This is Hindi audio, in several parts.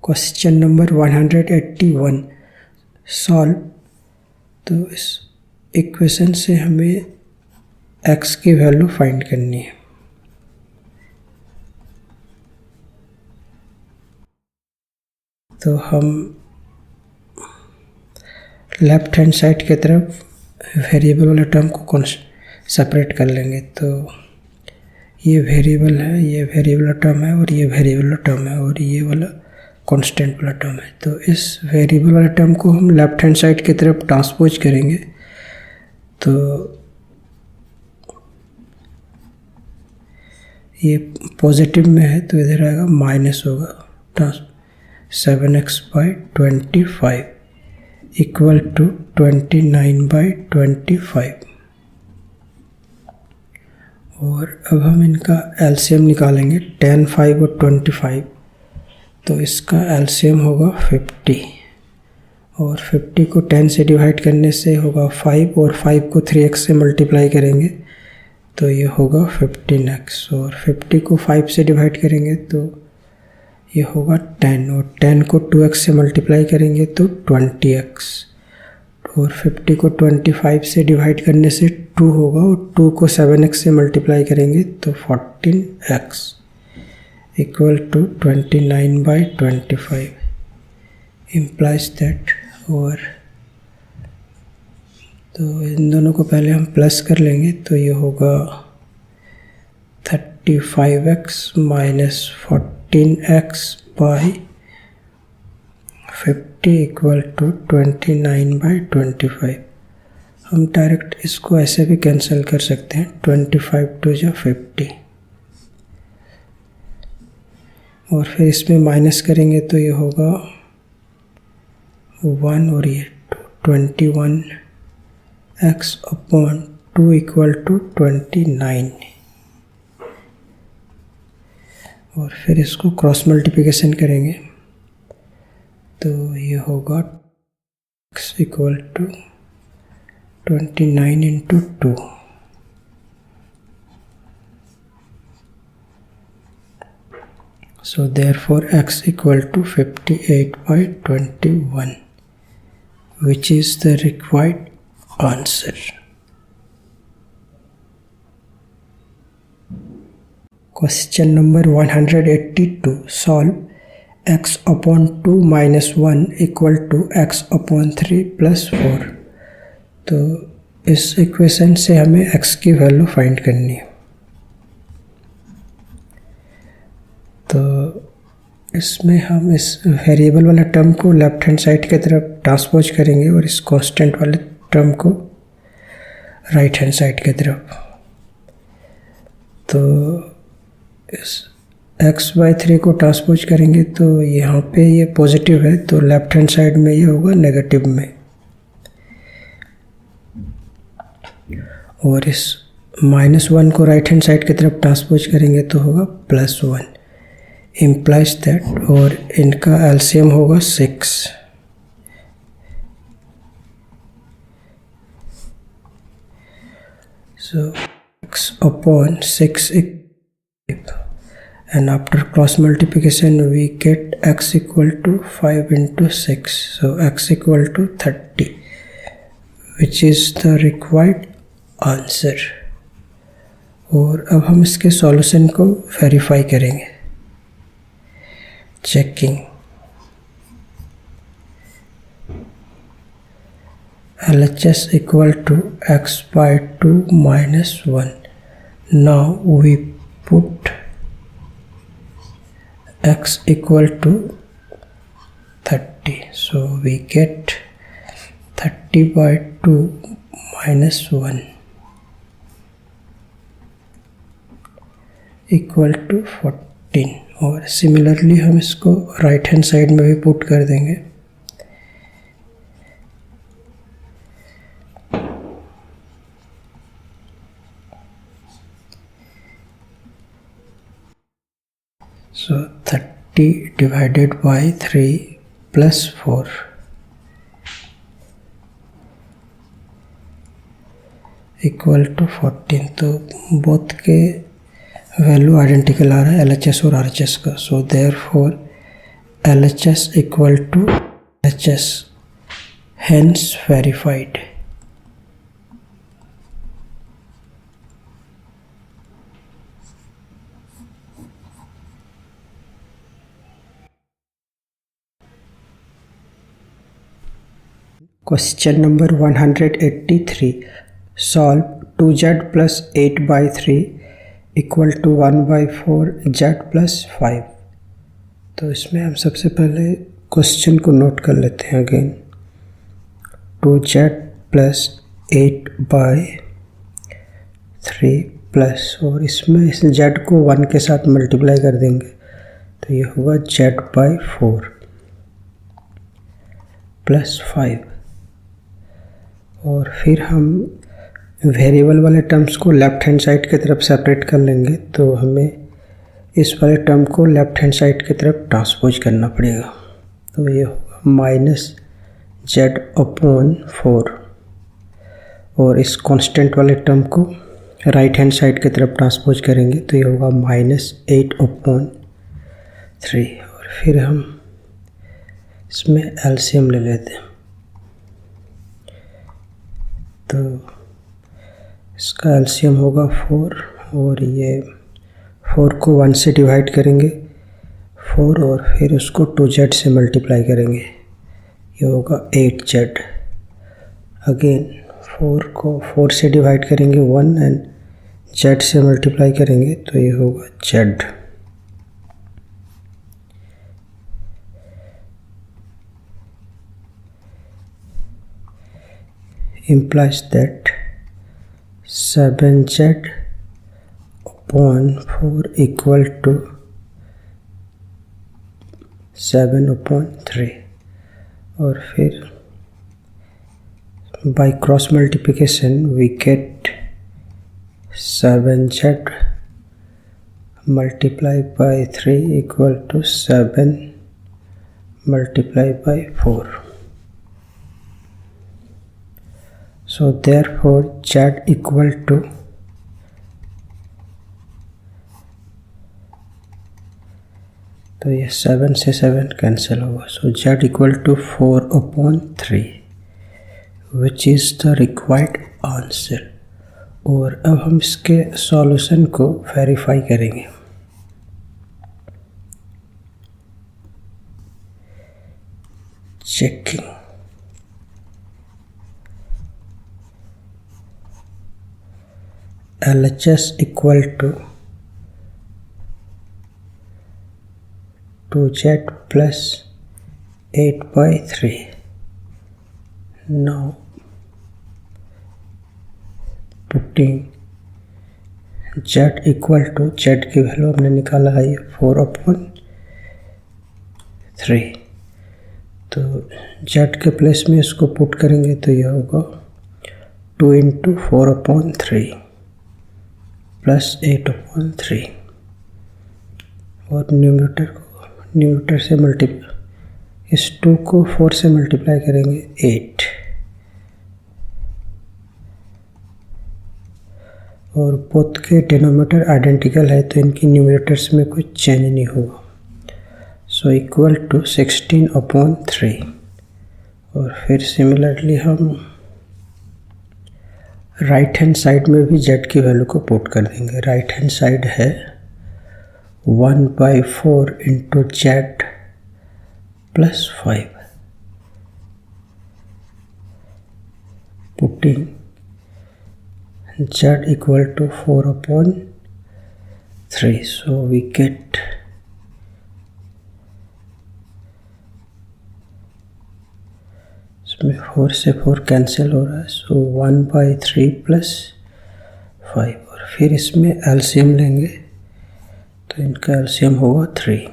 Question number 181 solve. तो इस इक्वेशन से हमें x की वैल्यू फाइंड करनी है। तो हम लेफ्ट हैंड साइड की तरफ वेरिएबल वाले टर्म को सेपरेट कर लेंगे। तो ये वेरिएबल है, ये वेरिएबल टर्म है और ये वेरिएबल टर्म है और ये वाला कांस्टेंट वाला टर्म है। तो इस वेरिएबल वाले टर्म को हम लेफ्ट हैंड साइड की तरफ ट्रांसपोज करेंगे। तो ये पॉजिटिव में है तो इधर आएगा माइनस होगा 7x/25 इक्वल टू 29/25। और अब हम इनका एलसीएम निकालेंगे 10, 5 और 25। तो इसका एलसीएम होगा 50 और 50 को 10 से डिवाइड करने से होगा 5 और 5 को 3x से मल्टीप्लाई करेंगे तो ये होगा 15x। और 50 को 5 से डिवाइड करेंगे तो ये होगा 10 और 10 को 2x से मल्टीप्लाई करेंगे तो 20x। और 50 को 25 से डिवाइड करने से 2 होगा और 2 को 7x से मल्टीप्लाई करेंगे तो 14x equal to 29/25 implies that. और तो इन दोनों को पहले हम प्लस कर लेंगे तो ये होगा 35x minus 14x/50 equal to 29/25। हम डायरेक्ट इसको ऐसे भी कैंसिल कर सकते हैं, 25 टू जा 50 और फिर इसमें माइनस करेंगे तो ये होगा 1 और ये 21x/2 इक्वल टू 29। और फिर इसको क्रॉस मल्टीप्लिकेशन करेंगे तो ये होगा x equal to 29 into 2। So therefore x equal to 58/21 which is the required answer. Question number 182 solve x/2 minus 1 equal to x/3 plus 4। तो इस इक्वेशन से हमें x की वैल्यू फाइंड करनी है। तो इसमें हम इस वेरिएबल वाले टर्म को लेफ्ट हैंड साइड की तरफ ट्रांसपोज करेंगे और इस कांस्टेंट वाले टर्म को राइट हैंड साइड की तरफ। तो इस x/3 को ट्रांसपोज करेंगे तो यहाँ पे ये पॉजिटिव है तो लेफ्ट हैंड साइड में ये होगा नेगेटिव में। और इस -1 को राइट हैंड साइड की तरफ ट्रांसपोज करेंगे तो होगा +1 इम्प्लाइज दैट। और इनका एलसीएम होगा 6। So x/6 and after cross multiplication we get x equal to 5 into 6, so x equal to 30 which is the required answer। और अब हम इसके सॉल्यूशन को वेरीफाई करेंगे। Checking LHS equal to x/2 minus 1। Now we put x equal to 30, so we get 30/2 minus 1 equal to 14। और सिमिलरली हम इसको राइट हैंड साइड में भी पुट कर देंगे। So 30 divided by 3 plus 4 equal to 14। तो बोथ के वैल्यू आइडेंटिकल आ रहा है LHS और RHS का। सो therefore LHS equal to LHS, hence verified. Question number 183. Solve 2z plus 8 by 3 equal to 1 by 4 z plus 5. तो इसमें हम सबसे पहले क्वेश्चन को नोट कर लेते हैं again. 2z plus 8 by 3 plus, और इसमें इस z को 1 के साथ मल्टीप्लाई कर देंगे तो ये होगा z बाई 4 प्लस 5. और फिर हम वेरिएबल वाले टर्म्स को लेफ्ट हैंड साइड की तरफ सेपरेट कर लेंगे तो हमें इस वाले टर्म को लेफ्ट हैंड साइड की तरफ ट्रांसपोज करना पड़ेगा. तो ये होगा माइनस जेड अपॉन 4, और इस कांस्टेंट वाले टर्म को राइट हैंड साइड की तरफ ट्रांसपोज करेंगे तो ये होगा माइनस 8 अपॉन 3. और फिर हम इसमें एलसीएम ले लेते हैं. तो इसका एलसीएम होगा 4, और ये 4 को 1 से डिवाइड करेंगे 4, और फिर उसको 2z से मल्टीप्लाई करेंगे, ये होगा 8z. अगेन 4 को 4 से डिवाइड करेंगे 1 एंड z से मल्टीप्लाई करेंगे तो ये होगा z. implies that 7z upon 4 equal to 7 upon 3. और फिर by cross multiplication we get 7z multiplied by 3 equal to 7 multiplied by 4. So therefore z equal to तो ये 7 से 7 कैंसिल होगा. So z equal to 4 upon 3 which is the required answer. और अब हम इसके सॉल्यूशन को वेरीफाई करेंगे. Checking. LHS equal to 2z plus 8 by 3. Now putting z equal to, z की वैल्यू हमने निकाला है 4 अपॉन 3. तो z के प्लेस में इसको पुट करेंगे तो यह होगा 2 इंटू 4 अपॉन 3 प्लस 8 अपॉन 3, और न्यूमरेटर से मल्टीप्लाई, इस 2 को 4 से मल्टीप्लाई करेंगे 8, और बोथ के डिनोमिनेटर आइडेंटिकल है तो इनकी न्यूमरेटर्स में कोई चेंज नहीं होगा. So equal to 16 upon 3. और फिर सिमिलरली हम राइट हैंड साइड में भी z की वैल्यू को पुट कर देंगे. राइट हैंड साइड है 1 by 4 into z plus 5. Putting z equal to 4 upon 3. So we get इसमें 4 से 4 कैंसिल हो रहा है. सो 1 बाई 3 प्लस 5, और फिर इसमें एलसीएम लेंगे तो इनका एलसीएम होगा 3.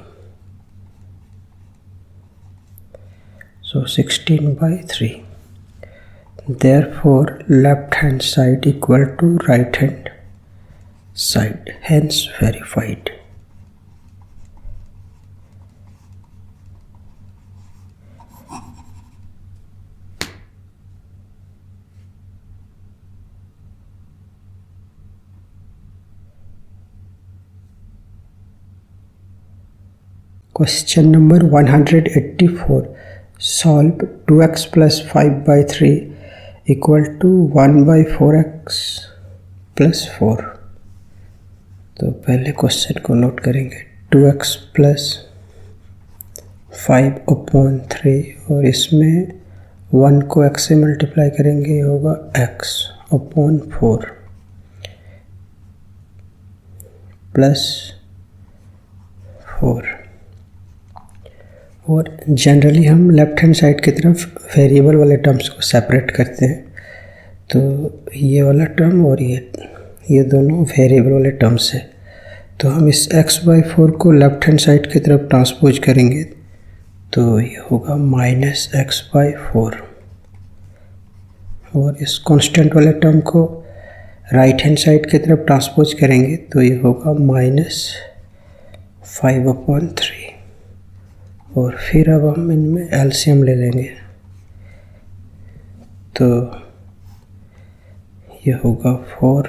सो 16 by 3. Therefore left hand side equal to right hand side, hence verified. Question number 184 solve 2x plus 5/3 equal to 1/4x plus 4। तो पहले क्वेश्चन को नोट करेंगे 2x प्लस 5/3 और इसमें 1 को x से मल्टीप्लाई करेंगे, ये होगा x/4 प्लस 4। और जनरली हम लेफ्ट हैंड साइड की तरफ वेरिएबल वाले टर्म्स को सेपरेट करते हैं, तो ये वाला टर्म और ये दोनों वेरिएबल वाले टर्म्स हैं। तो हम इस x/4 को लेफ्ट हैंड साइड की तरफ ट्रांसपोज करेंगे, तो ये होगा -x/4। और इस कांस्टेंट वाले टर्म को राइट हैंड साइड की तरफ ट्रांसपोज करेंगे, तो ये होगा -5/3। और फिर अब हम इनमें एलसीएम ले लेंगे, तो ये होगा 4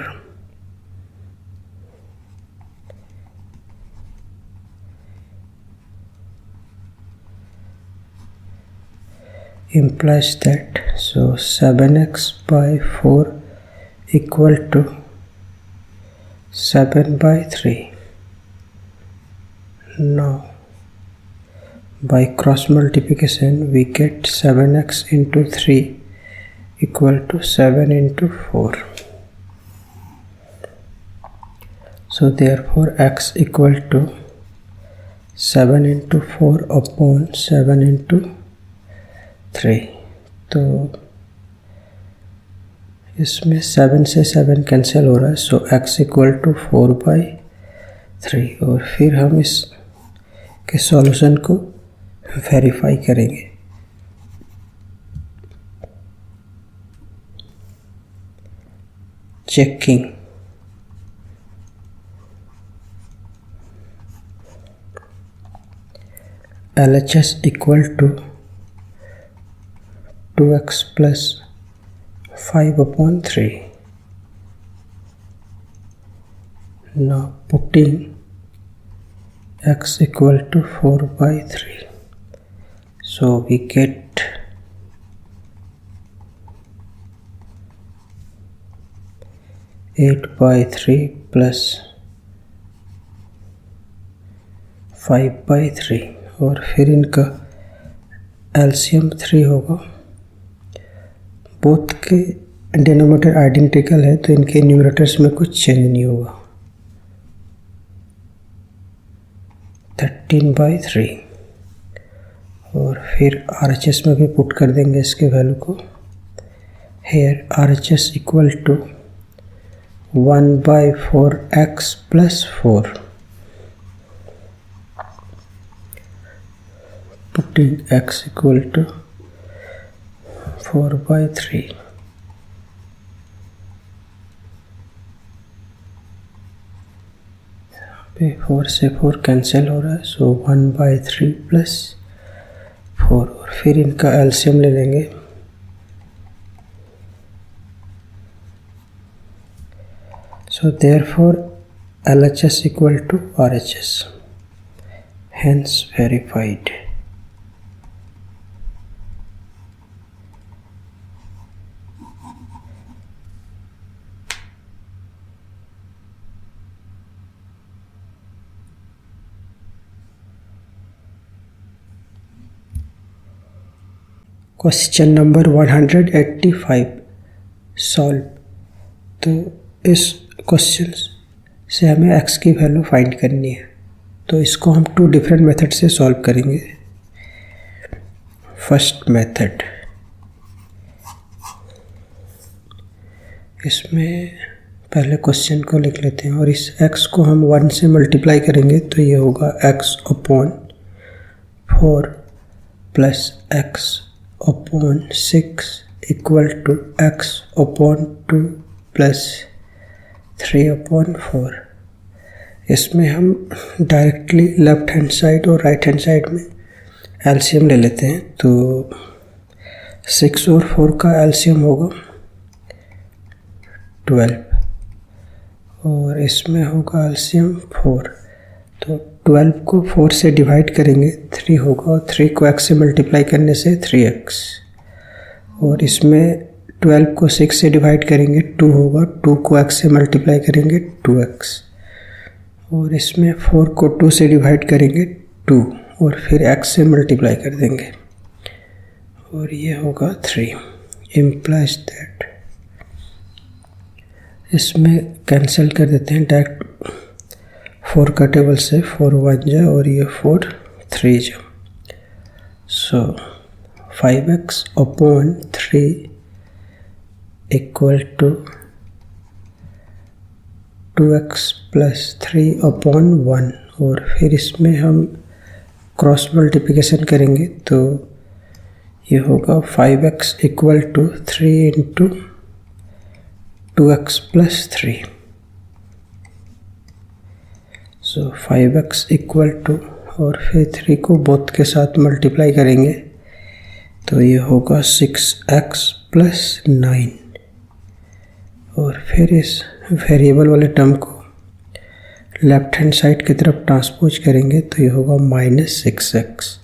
implies that 7x/4 equal to 7/3. Now by cross multiplication we get 7x into 3 equal to 7 into 4. So therefore x equal to 7 into 4 upon 7 into 3. तो इसमें 7 से 7 कैंसिल हो रहा है, सो x इक्वल टू 4/3। और फिर हम इस के सॉल्यूशन को वेरीफाई करेंगे। Checking LHS equal to 2x plus 5/3. Now putting x equal to 4/3, so we get 8/3 plus 5/3 और फिर इनका एलसीएम 3 होगा। बोथ के डिनोमिनेटर आइडेंटिकल है, तो इनके न्यूमरेटर्स में कुछ चेंज नहीं होगा। 13/3 और फिर RHS में भी पुट कर देंगे इसके वैल्यू को। Here RHS equal to 1/4x plus 4। Putting x equal to 4/3। पे 4 से 4 कैंसिल हो रहा है, सो 1/3 प्लस 4 और फिर इनका एलसीएम ले लेंगे। So therefore LHS equal to RHS, hence verified. Question number 185 solve. तो इस क्वेश्चन से हमें x की वैल्यू फाइंड करनी है, तो इसको हम 2 डिफरेंट मेथड से सॉल्व करेंगे। फर्स्ट मेथड, इसमें पहले क्वेश्चन को लिख लेते हैं और इस x को हम 1 से मल्टीप्लाई करेंगे, तो ये होगा x/4 plus x/6 equal to x/2 plus 3/4। इसमें हम डायरेक्टली लेफ्ट हैंड साइड और राइट हैंड साइड में एलसीएम ले लेते हैं, तो 6 और 4 का एलसीएम होगा 12 और इसमें होगा एलसीएम 4, तो 12 को 4 से डिवाइड करेंगे 3 होगा, और 3 को x से मल्टीप्लाई करने से 3x, और इसमें 12 को 6 से डिवाइड करेंगे 2 होगा, 2 को x से मल्टीप्लाई करेंगे 2x, और इसमें 4 को 2 से डिवाइड करेंगे 2, और फिर x से मल्टीप्लाई कर देंगे, और ये होगा 3। इम्प्लाइज दैट, इसमें कैंसिल कर देते हैं डायरेक्ट 4 का टेबल से, 4 1 जा और ये 4 3 जा। So 5x upon 3 equal to 2x plus 3 upon 1, और फिर इसमें हम क्रॉस मल्टीप्लिकेशन करेंगे तो ये होगा 5x equal to 3 into 2x plus 3। So 5x equal to, और फिर 3 को बोथ के साथ मल्टीप्लाई करेंगे तो ये होगा 6x प्लस 9, और फिर इस वेरिएबल वाले टर्म को लेफ्ट हैंड साइड की तरफ ट्रांसपोज करेंगे तो ये होगा -6x।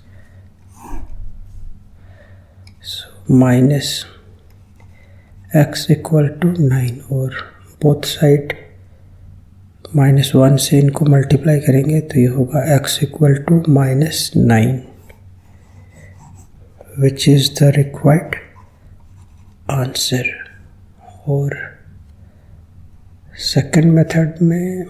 So minus x equal to 9, और बोथ साइड -1 से इनको मल्टीप्लाई करेंगे तो ये होगा x equal to -9, which is the required answer. और सेकंड मेथड में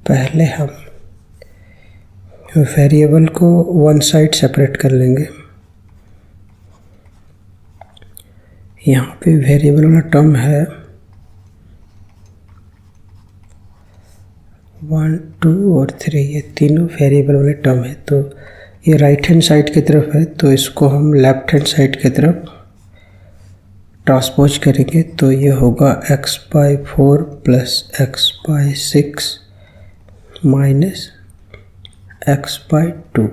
पहले हम वेरिएबल को वन साइड सेपरेट कर लेंगे। यहाँ पे वेरिएबल वाला टर्म है 1 2 और 3, ये तीनों वेरिएबल वाले टर्म है, तो ये राइट हैंड साइड की तरफ है तो इसको हम लेफ्ट हैंड साइड की तरफ ट्रांसपोज करेंगे तो ये होगा x/4 plus x/6 minus x/2,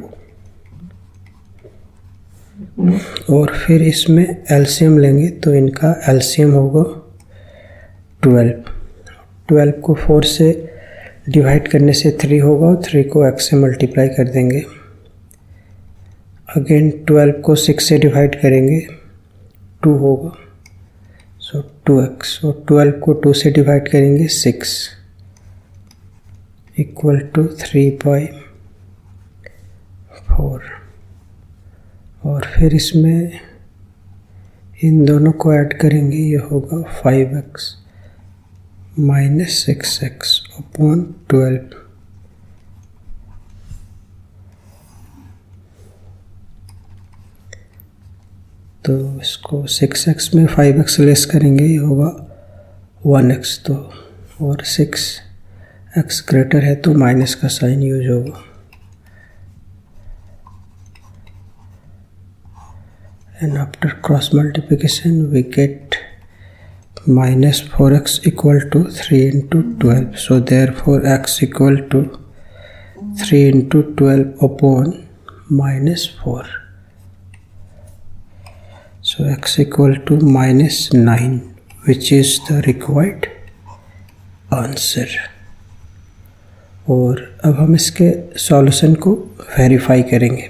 और फिर इसमें एलसीएम लेंगे तो इनका एलसीएम होगा 12 को 4 से डिवाइड करने से 3 होगा, और 3 को x से मल्टीप्लाई कर देंगे। अगेन 12 को 6 से डिवाइड करेंगे 2 होगा, सो 2x, और 12 को 2 से डिवाइड करेंगे 6 इक्वल टू 3/4, और फिर इसमें इन दोनों को ऐड करेंगे, ये होगा 5x माइनस 6x अपॉन 12। तो इसको 6x में 5x लेस करेंगे, ये होगा 1x, तो और 6x ग्रेटर है तो माइनस का साइन यूज होगा। And after cross multiplication we get -4x equal to 3 into 12. So therefore x equal to 3 into 12 upon -4. So x equal to -9, which is the required answer. और अब हम इसके सॉल्यूशन को वेरीफाई करेंगे।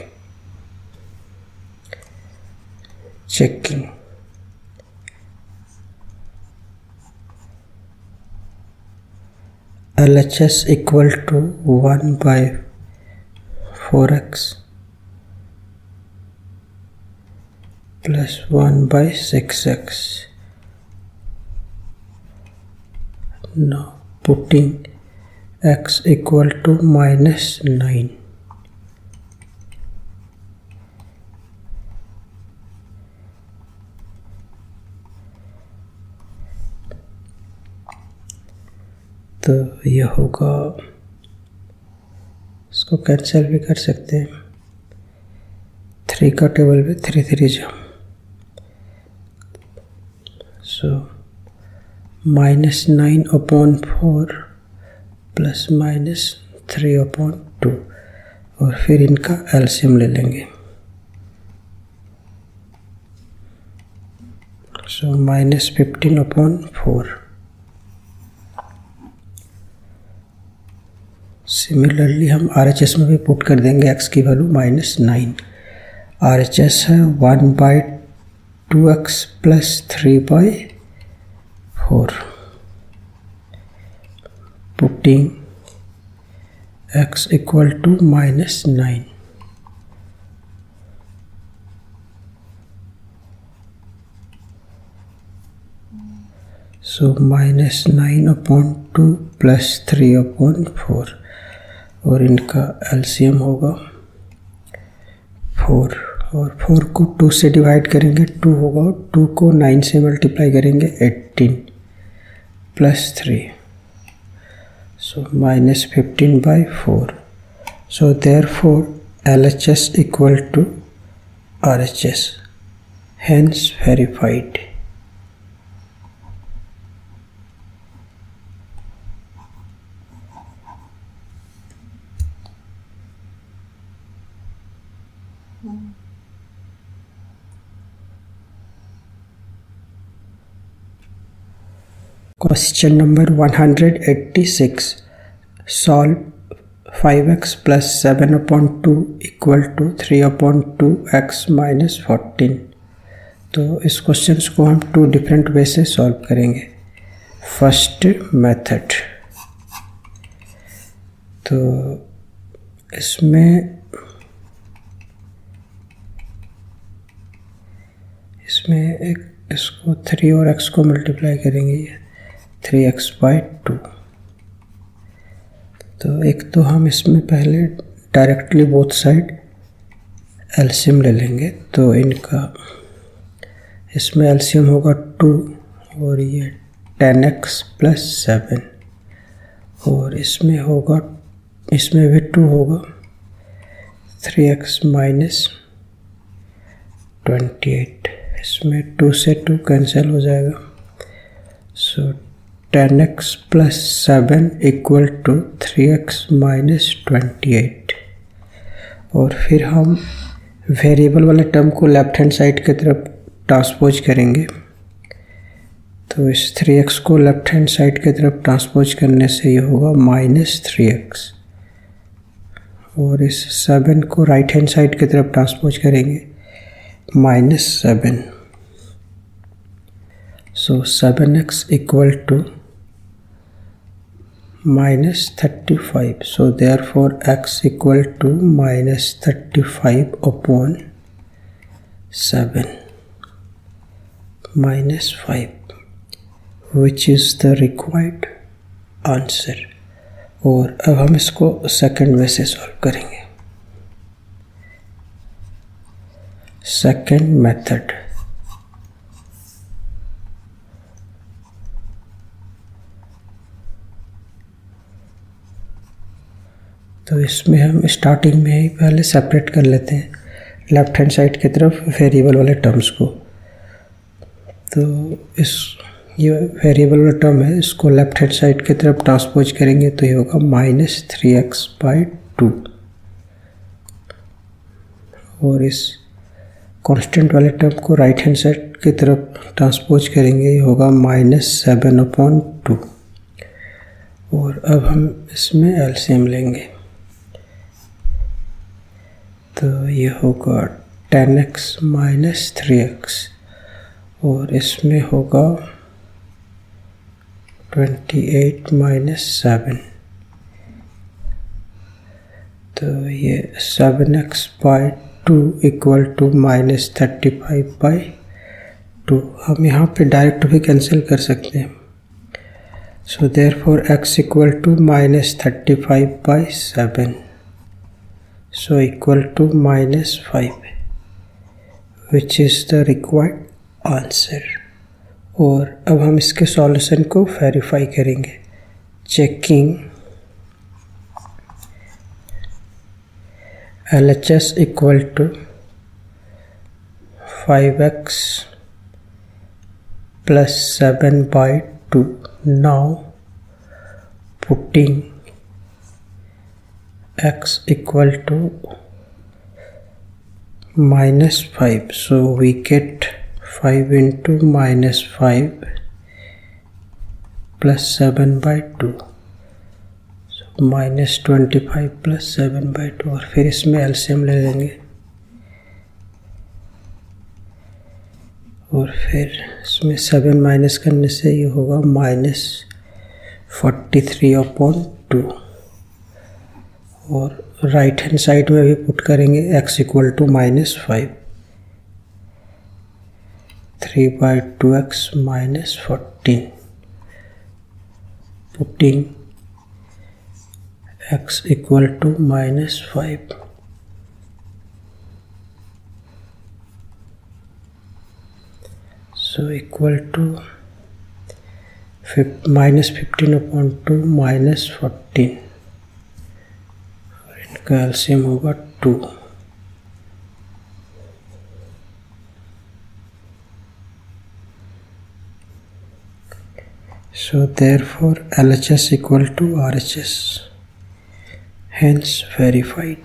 Checking, LHS equal to 1/4x plus 1/6x. Now putting x equal to -9. तो यह होगा, इसको कैंसिल भी कर सकते हैं, 3 का टेबल पे 3 3 जा, सो -9 अपॉन 4 प्लस -3 अपॉन 2, और फिर इनका एलसीएम ले लेंगे, सो -15 अपॉन 4 सिमिलरली हम RHS में भी पुट कर देंगे x की वैल्यू -9। RHS है 1/2x + 3/4, पुटिंग x = -9। So -9/2 + 3/4, और इनका LCM होगा 4, और 4 को 2 से डिवाइड करेंगे 2 होगा, 2 को 9 से मल्टीप्लाई करेंगे 18 + 3, so -15/4। So therefore LHS = RHS, hence verified। Question number 186. Solve 5x + 7/2 = 3/2x - 14। तो इस क्वेश्चन को हम 2 डिफरेंट वे से सॉल्व करेंगे। फर्स्ट मेथड, तो इसमें एक इसको 3 और x को मल्टीप्लाई करेंगे, 3x/2। तो एक तो हम इसमें पहले डायरेक्टली बोथ साइड एलसीएम ले लेंगे, तो इनका इसमें एलसीएम होगा 2, और ये 10x + 7, और इसमें होगा, इसमें भी 2 होगा, 3x - 28। इसमें 2 से 2 कैंसिल हो जाएगा, सो 10x + 7 = 3x - 28। और फिर हम वेरिएबल वाले टर्म को लेफ्ट हैंड साइड की तरफ ट्रांसपोज करेंगे, तो इस 3x को लेफ्ट हैंड साइड की तरफ ट्रांसपोज करने से ये होगा -3x, और इस 7 को राइट हैंड साइड की तरफ ट्रांसपोज करेंगे -7, so 7x = -35, so therefore x = -35/7 -5, which is the required answer। और अब हम इसको सेकंड वे से सॉल्व करेंगे। सेकंड मेथड, तो इसमें हम स्टार्टिंग में ही पहले सेपरेट कर लेते हैं लेफ्ट हैंड साइड की तरफ वेरिएबल वाले टर्म्स को। तो ये वेरिएबल वाला टर्म है, इसको लेफ्ट हैंड साइड की तरफ ट्रांसपोज करेंगे तो ये होगा -3x/2, और इस कांस्टेंट वाले टर्म को राइट हैंड साइड की तरफ ट्रांसपोज करेंगे, ये होगा -7/2। और अब हम इसमें एलसीएम लेंगे, तो ये होगा 10x - 3x, और इसमें होगा 28 - 7, तो ये 7x/2 = -35/2। हम यहाँ पे डायरेक्ट भी कैंसिल कर सकते हैं, so therefore x = -35/7, so = -5, which is the required answer। और अब हम इसके सॉल्यूशन को वेरीफाई करेंगे, checking LHS = 5x + 7/2। Now putting x = -5, so we get 5 × -5 + 7/2, so -25 + 7/2 और फिर इसमें एलसीएम ले लेंगे और फिर इसमें 7 माइनस करने से ये होगा -43/2 और राइट हैंड साइड में भी पुट करेंगे x = -5 3/2x - 14 putting x = -5 so equal to -15/2 -14 और इनका एलसीएम होगा 2। So therefore LHS = RHS, hence verified.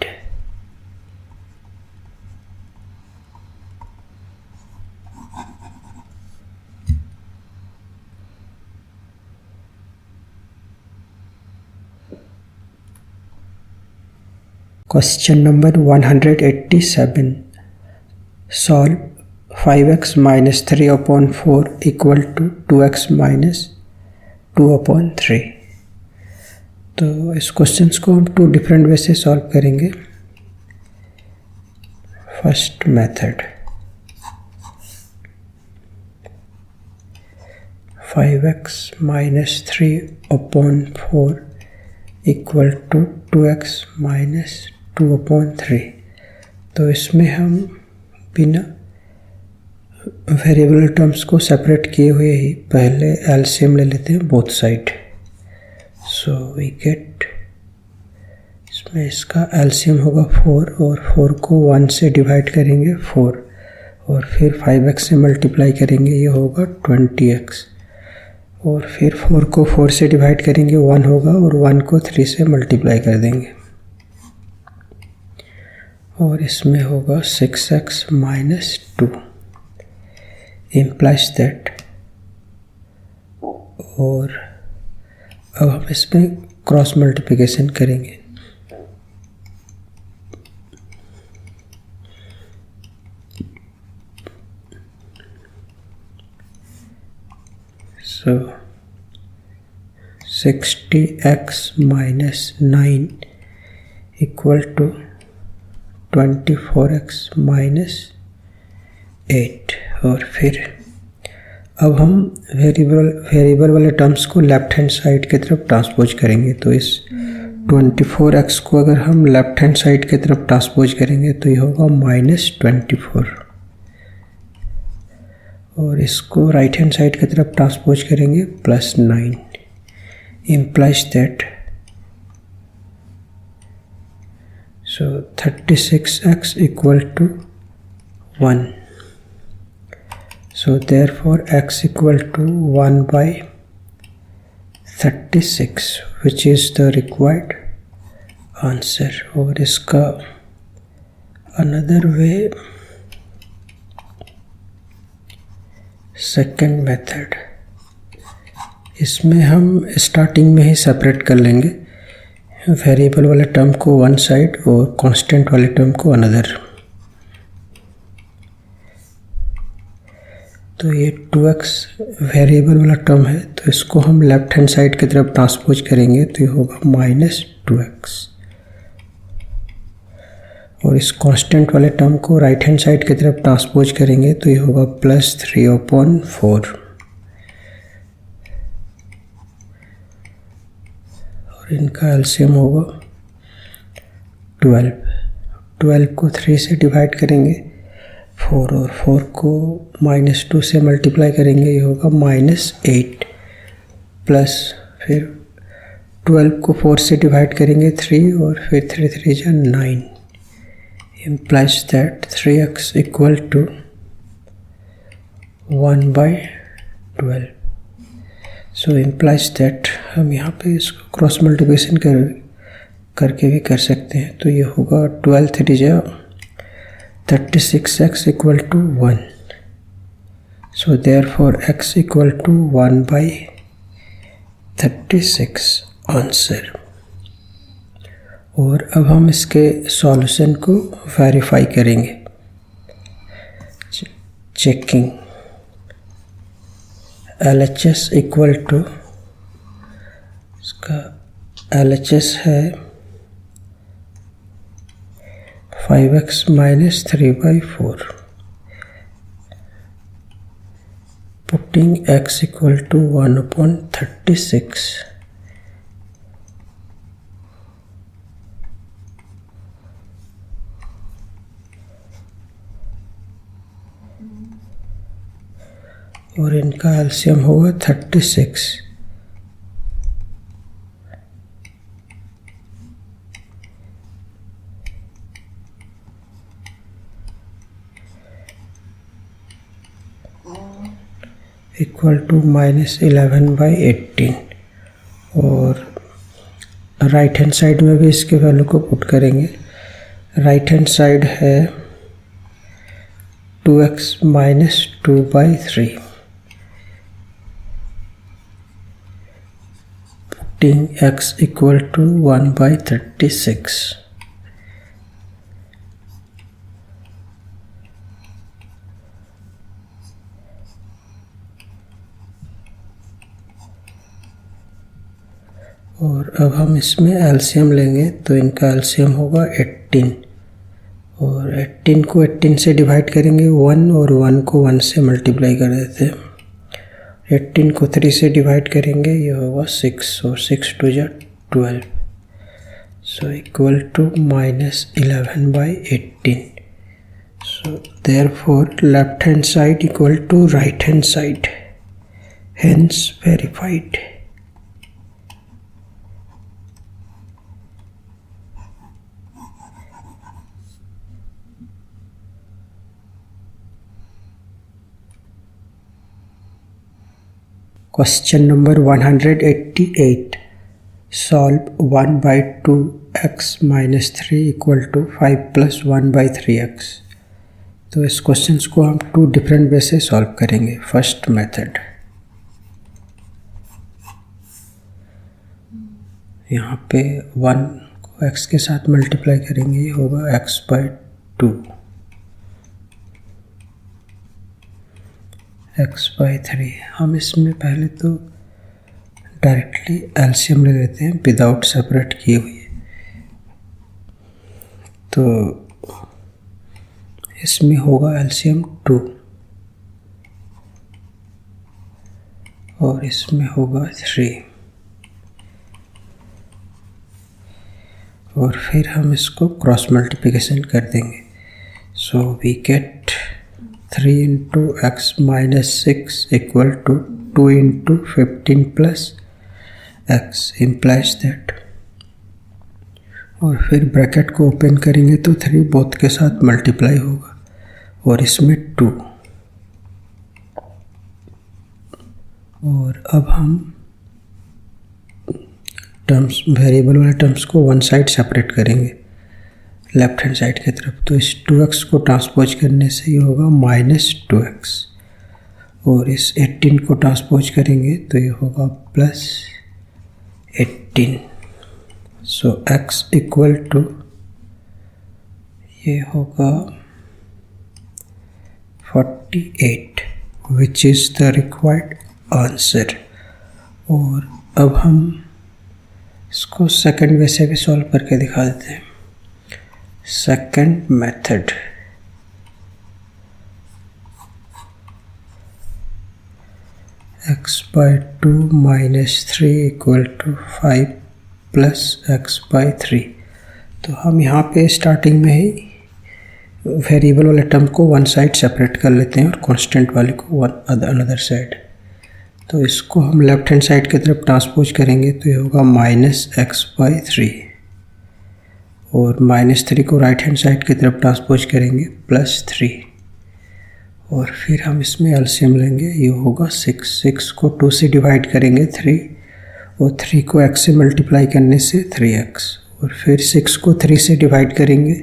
Question number 187. Solve 5x - 3/4 = 2x - 2/3। तो इस क्वेश्चन को हम 2 डिफरेंट वे से सॉल्व करेंगे। First method 5x - 3/4 = 2x - 2/3। तो इसमें हम बिना वेरिएबल टर्म्स को सेपरेट किए हुए ही पहले एलसीएम ले लेते हैं both side. So we get, इसमें इसका एलसीएम होगा 4 और 4 को 1 से डिवाइड करेंगे 4 और फिर 5x से मल्टीप्लाई करेंगे, ये होगा 20x और फिर 4 को 4 से डिवाइड करेंगे 1 होगा और 1 को 3 से मल्टीप्लाई कर देंगे और इसमें होगा 6x - 2 implies that। और अब हम इसमें क्रॉस मल्टीप्लिकेशन करेंगे। So 60x - 9 = 24x - 8 और फिर अब हम वेरिएबल वाले टर्म्स को लेफ्ट हैंड साइड की तरफ ट्रांसपोज करेंगे। तो इस 24x को अगर हम लेफ्ट हैंड साइड की तरफ ट्रांसपोज करेंगे तो ये होगा -24 और इसको राइट हैंड साइड की तरफ ट्रांसपोज करेंगे +9 implies that। So 36x = 1। So therefore x = 1/36 which is the required answer। और इसका another way, सेकेंड मेथड, इसमें हम स्टार्टिंग में ही सेपरेट कर लेंगे वेरिएबल वाले टर्म को वन साइड और कांस्टेंट वाले टर्म को अनदर। तो ये 2x वेरिएबल वाला टर्म है तो इसको हम लेफ्ट हैंड साइड की तरफ ट्रांसपोज करेंगे तो ये होगा -2x और इस कांस्टेंट वाले टर्म को राइट हैंड साइड की तरफ ट्रांसपोज करेंगे तो ये होगा +3/4 और इनका एलसीएम होगा 12 को 3 से डिवाइड करेंगे 4 और 4 को -2 से मल्टीप्लाई करेंगे, ये होगा -8 प्लस फिर 12 को 4 से डिवाइड करेंगे 3 और फिर 3 3 जा 9 implies that 3x = 1/12। So implies that हम यहाँ पे इसको क्रॉस मल्टीप्लिकेशन करके भी कर सकते हैं। तो ये होगा 12 3 जा 36x = 1। So therefore x = 1/36 answer। और अब हम इसके सॉल्यूशन को वेरीफाई करेंगे। चेकिंग LHS इक्वल टू, इसका LHS है 5x minus 3/4, putting x equal to 1/36। और इनका एलसीएम होगा 36। Equal to -11/18। और राइट हैंड साइड में भी इसके वैल्यू को पुट करेंगे। राइट हैंड साइड है 2x minus 2/3, putting x equal to 1/36। और अब हम इसमें एलसीएम लेंगे तो इनका एलसीएम होगा 18। और 18 को 18 से डिवाइड करेंगे 1, और 1 को 1 से मल्टीप्लाई कर देते हैं। 18 को 3 से डिवाइड करेंगे, ये होगा 6, और 6 2 जा 12, so equal to -11/18। So therefore left hand side equal to right hand side, hence verified. Question number 188. Solve 1/2x minus 3 equal to 5 plus 1/3x। तो इस क्वेश्चन को हम 2 डिफरेंट वे से सॉल्व करेंगे। फर्स्ट मेथड, यहाँ पे 1 को x के साथ मल्टीप्लाई करेंगे, ये होगा x/2, x/3। हम इसमें पहले तो डायरेक्टली एलसीएम ले लेते हैं विदाउट सेपरेट किए हुए। तो इसमें होगा एलसीएम 2, और इसमें होगा 3, और फिर हम इसको क्रॉस मल्टीप्लिकेशन कर देंगे। So we get 3 into x minus 6 equal to 2 into 15 plus x implies that। और फिर ब्रैकेट को ओपन करेंगे तो 3 बोथ के साथ मल्टीप्लाई होगा, और इसमें 2। और अब हम टर्म्स, वेरिएबल वाले टर्म्स को वन साइड सेपरेट करेंगे लेफ्ट हैंड साइड की तरफ। तो इस 2x को ट्रांसपोज करने से ये होगा -2x, और इस 18 को ट्रांसपोज करेंगे तो ये होगा +18। सो x इक्वल टू, ये होगा 48, विच इज़ द रिक्वायर्ड आंसर। और अब हम इसको सेकंड वे से भी सॉल्व करके दिखा देते हैं। Second method, x/2 minus 3 equal to 5 plus x/3। तो हम यहाँ पे स्टार्टिंग में ही वेरिएबल वाले टर्म को वन साइड सेपरेट कर लेते हैं और कांस्टेंट वाले को अनदर साइड। तो इसको हम लेफ्ट हैंड साइड की तरफ ट्रांसपोज करेंगे तो ये होगा -x/3, और -3 को राइट हैंड साइड की तरफ ट्रांसपोज करेंगे +3, और फिर हम इसमें एलसीएम लेंगे, ये होगा 6। 6 को 2 से डिवाइड करेंगे 3, और 3 को x से मल्टीप्लाई करने से 3x, और फिर 6 को 3 से डिवाइड करेंगे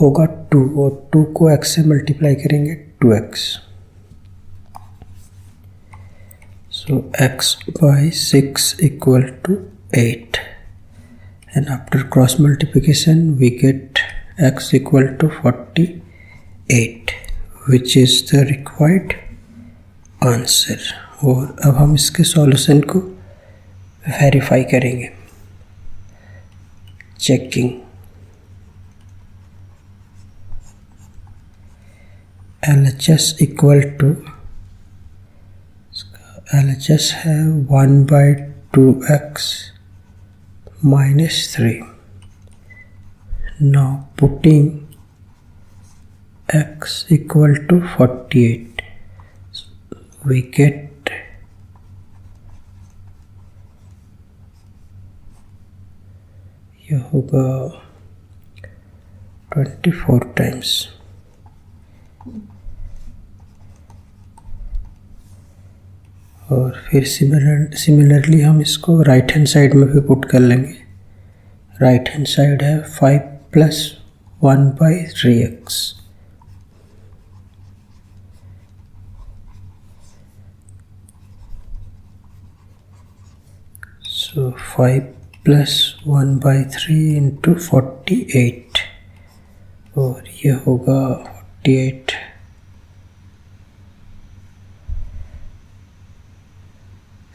होगा 2, और 2 को x से मल्टीप्लाई करेंगे 2x। So x/6 equal to 8। and after cross multiplication we get x equal to 48 which is the required answer। और अब हम इसके सॉल्यूशन को वेरीफाई करेंगे। Checking LHS equal to, LHS है 1/2x - 3। Now putting x equal to 48 we get यह होगा 24 टाइम्स। और फिर सिमिलरली हम इसको राइट हैंड साइड में भी पुट कर लेंगे। राइट हैंड साइड है 5 + 1/3x। So 5 + 1/3 into 48 और ये होगा 48।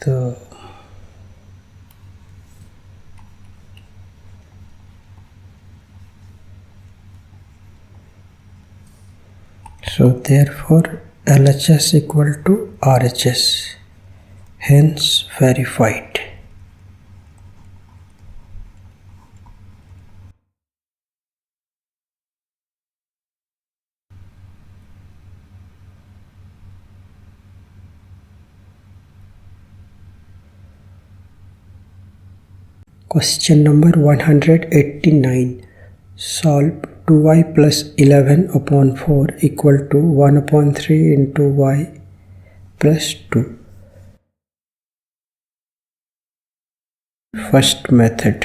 तो therefore LHS equal to RHS, hence verified। Question number 189. Solve 2y plus 11 upon 4 equal to 1/3 into y plus 2. First method.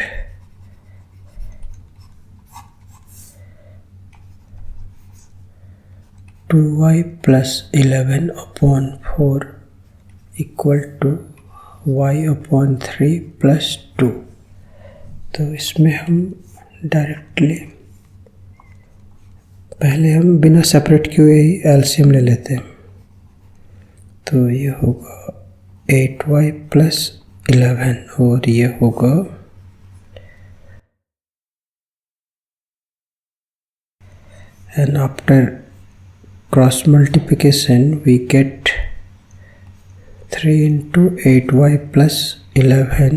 Two y plus 11 upon 4 equal to y upon 3 plus 2. तो इसमें हम डायरेक्टली पहले हम बिना सेपरेट किए ही एलसीएम ले लेते हैं। तो ये होगा 8y + 11 और ये होगा and after cross multiplication we get 3 into 8y + 11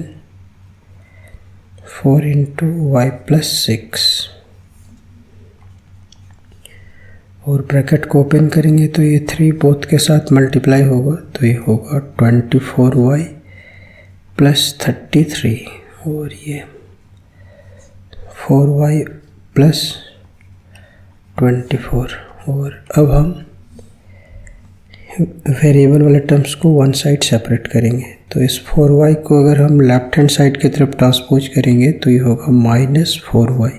4 into y + 6 और ब्रैकेट को ओपन करेंगे तो ये 3 बोथ के साथ मल्टीप्लाई होगा तो ये होगा 24y + 33 और ये 4y + 24। और अब हम वेरिएबल वाले टर्म्स को वन साइड सेपरेट करेंगे। तो इस 4y को अगर हम लेफ्ट हैंड साइड की तरफ ट्रांसपोज करेंगे तो ये होगा -4y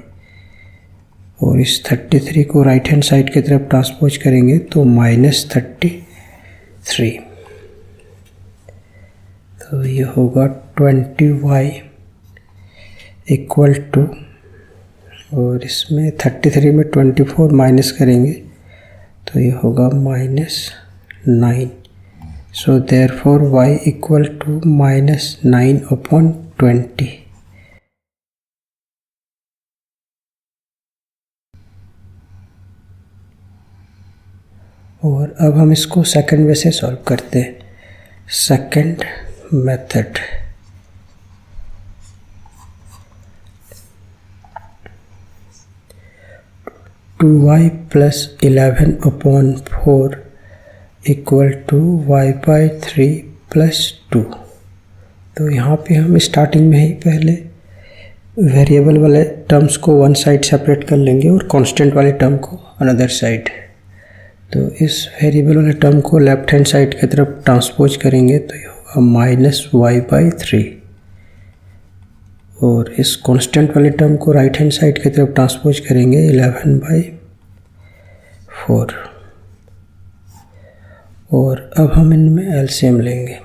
और इस 33 को राइट हैंड साइड की तरफ ट्रांसपोज करेंगे तो -33। तो ये होगा 20y इक्वल टू, और इसमें 33 में 24 माइनस करेंगे तो ये होगा -9। So therefore y equal to -9/20। और अब हम इसको सेकंड वे से सॉल्व करते हैं। Second method, two y + 11/4 equal to y/3 + 2। तो यहाँ पे हम स्टार्टिंग में ही पहले वेरिएबल वाले टर्म्स को वन साइड सेपरेट कर लेंगे और कांस्टेंट वाले टर्म को अनदर साइड। तो इस वेरिएबल वाले टर्म को लेफ्ट हैंड साइड की तरफ ट्रांसपोज करेंगे तो ये होगा -y/3 और इस कांस्टेंट वाले टर्म को राइट हैंड साइड की तरफ ट्रांसपोज करेंगे 11/4। और अब हम इनमें एलसीएम लेंगे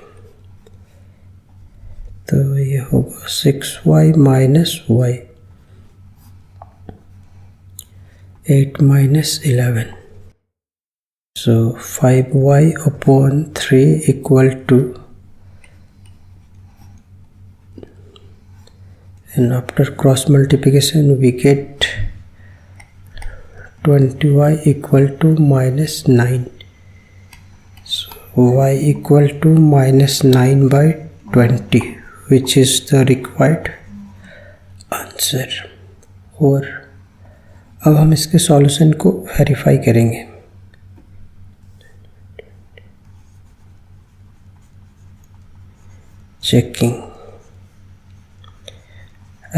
तो ये होगा 6y minus y, 8 minus 11, so 5y upon 3 equal to, and after cross multiplication we get 20y equal to minus 9, so y equal to minus 9 by 20, which is the required answer। और अब हम इसके सॉल्यूशन को वेरीफाई करेंगे। Checking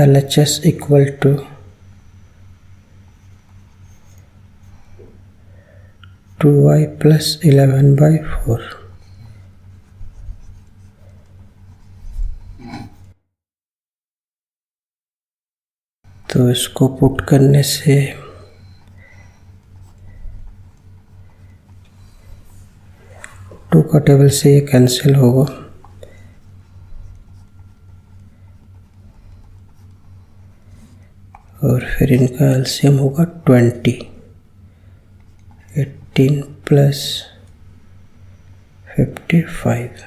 LHS equal to 2y plus 11 by 4, तो इसको पुट करने से टू का टेबल से ये कैंसिल होगा, और फिर इनका एलसीएम होगा 20, 18 प्लस 55,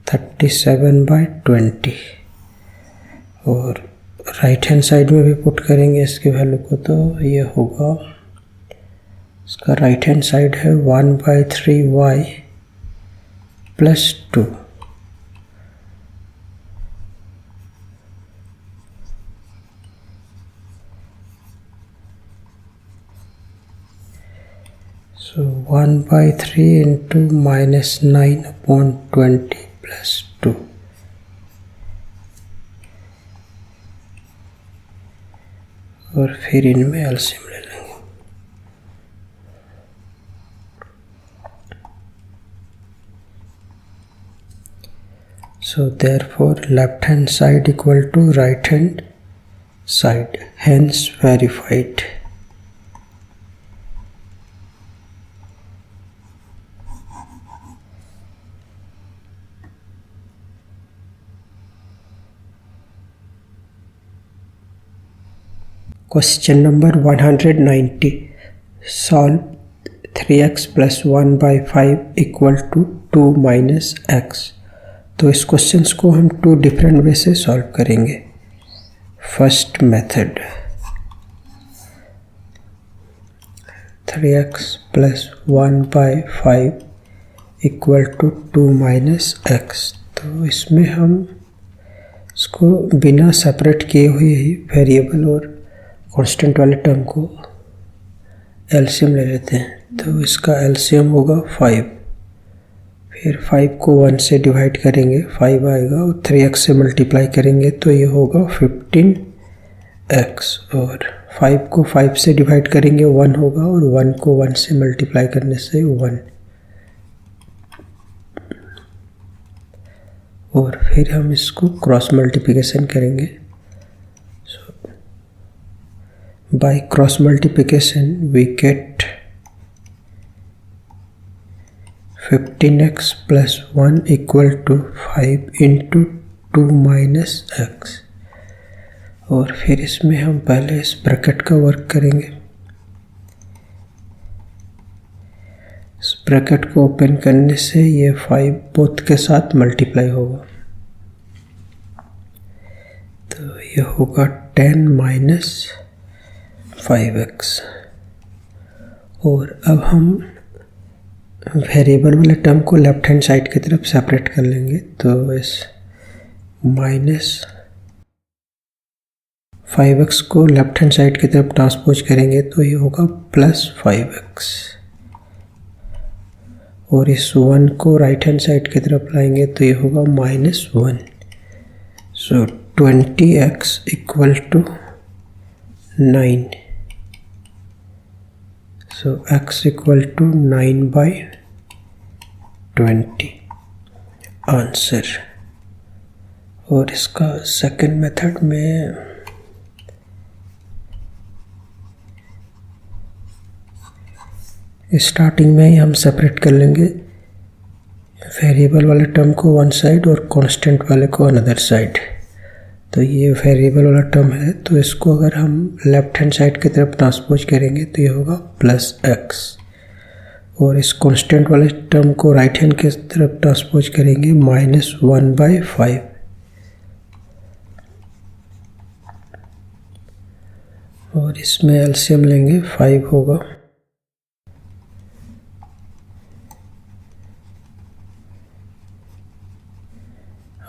तो 37 by 20, और राइट हैंड साइड में भी पुट करेंगे इसकी वैल्यू को, तो ये होगा, इसका राइट हैंड साइड है 1/3y plus 2, so 1/3 into minus 9 upon 20 plus 2, और फिर इनमें एलसीएम ले लेंगे। So therefore left hand side equal to right hand side, hence verified। Question number 190, solve 3x plus 1/5 equal to 2 minus x। तो इस क्वेश्चन को हम टू डिफरेंट वे से सॉल्व करेंगे। First method, 3x plus 1/5 equal to 2 minus x। तो इसमें हम इसको बिना सेपरेट किए हुए ही वेरिएबल और कांस्टेंट वाले टर्म को एलसीएम ले लेते हैं। तो इसका एलसीएम होगा 5, फिर 5 को 1 से डिवाइड करेंगे 5 आएगा, और 3x से मल्टीप्लाई करेंगे तो ये होगा 15x, और 5 को 5 से डिवाइड करेंगे 1 होगा, और 1 को 1 से मल्टीप्लाई करने से 1, और फिर हम इसको क्रॉस मल्टीप्लिकेशन करेंगे। By cross multiplication we get 15x plus 1 equal to 5 into 2 minus x, और फिर इसमें हम पहले इस ब्रैकेट का वर्क करेंगे। इस ब्रैकेट को ओपन करने से ये 5 बोथ के साथ मल्टीप्लाई होगा, तो ये होगा 10 माइनस 5x। और अब हम वेरिएबल वाले टर्म को लेफ्ट हैंड साइड की तरफ सेपरेट कर लेंगे, तो इस माइनस 5x को लेफ्ट हैंड साइड की तरफ ट्रांसपोज करेंगे तो ये होगा प्लस 5x, और इस 1 को राइट हैंड साइड की तरफ लाएंगे तो ये होगा -1। So 20x equal to 9, so x equal to 9/20 answer. और इसका सेकंड मेथड में स्टार्टिंग में ही हम सेपरेट कर लेंगे वेरिएबल वाले टर्म को वन साइड और कांस्टेंट वाले को अनदर साइड। तो ये वेरिएबल वाला टर्म है, तो इसको अगर हम लेफ्ट हैंड साइड की तरफ ट्रांसपोज करेंगे तो ये होगा प्लस एक्स, और इस कांस्टेंट वाले टर्म को राइट हैंड की तरफ ट्रांसपोज करेंगे -1/5। और इसमें एलसीएम लेंगे 5 होगा,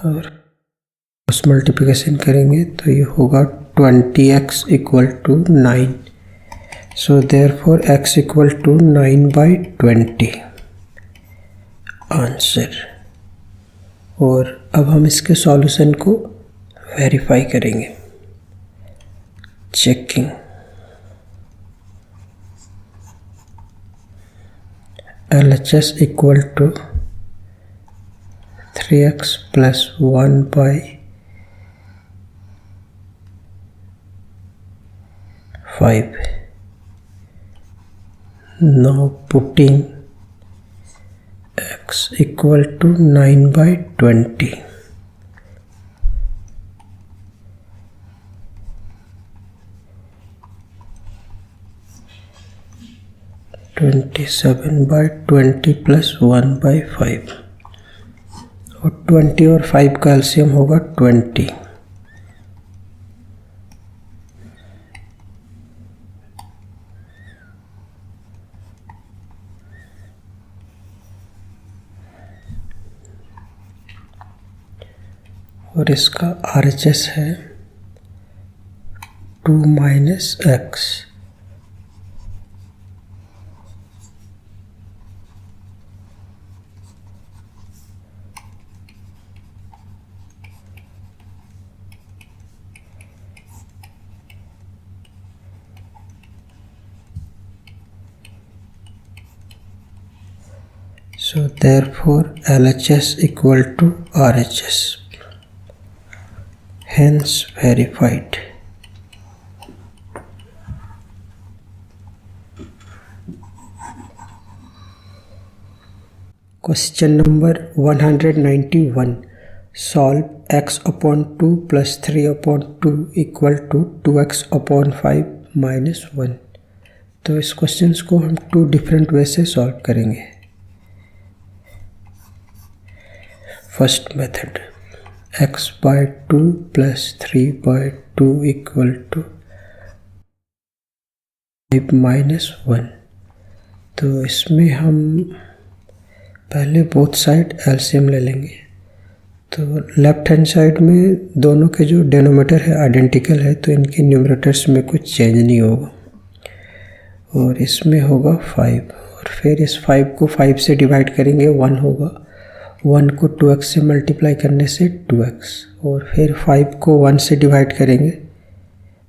और क्रॉस मल्टीप्लिकेशन करेंगे तो ये होगा 20x = 9। सो देयरफॉर x = 9/20 आंसर। और अब हम इसके सॉल्यूशन को वेरीफाई करेंगे। Checking, LHS = 3x + 1/5. Now putting x = 9/20. (27/20 + 1/5) और 20 और 5 का एलसीएम होगा 20। और इसका RHS है 2 - x। So therefore LHS = RHS, hence verified. Question number 191. Solve x/2 + 3/2 = 2x/5 - 1। तो इस क्वेश्चन को हम 2 डिफरेंट वे से सॉल्व करेंगे। First method, x/2 + 3/2 = 5 - 1। तो इसमें हम पहले बोथ साइड एलसीएम ले लेंगे। तो लेफ्ट हैंड साइड में दोनों के जो डिनोमिनेटर है आइडेंटिकल है, तो इनके न्यूमरेटर्स में कुछ चेंज नहीं होगा। और इसमें होगा 5, और फिर इस 5 को 5 से डिवाइड करेंगे 1 होगा, 1 को 2x से मल्टीप्लाई करने से 2x, और फिर 5 को 1 से डिवाइड करेंगे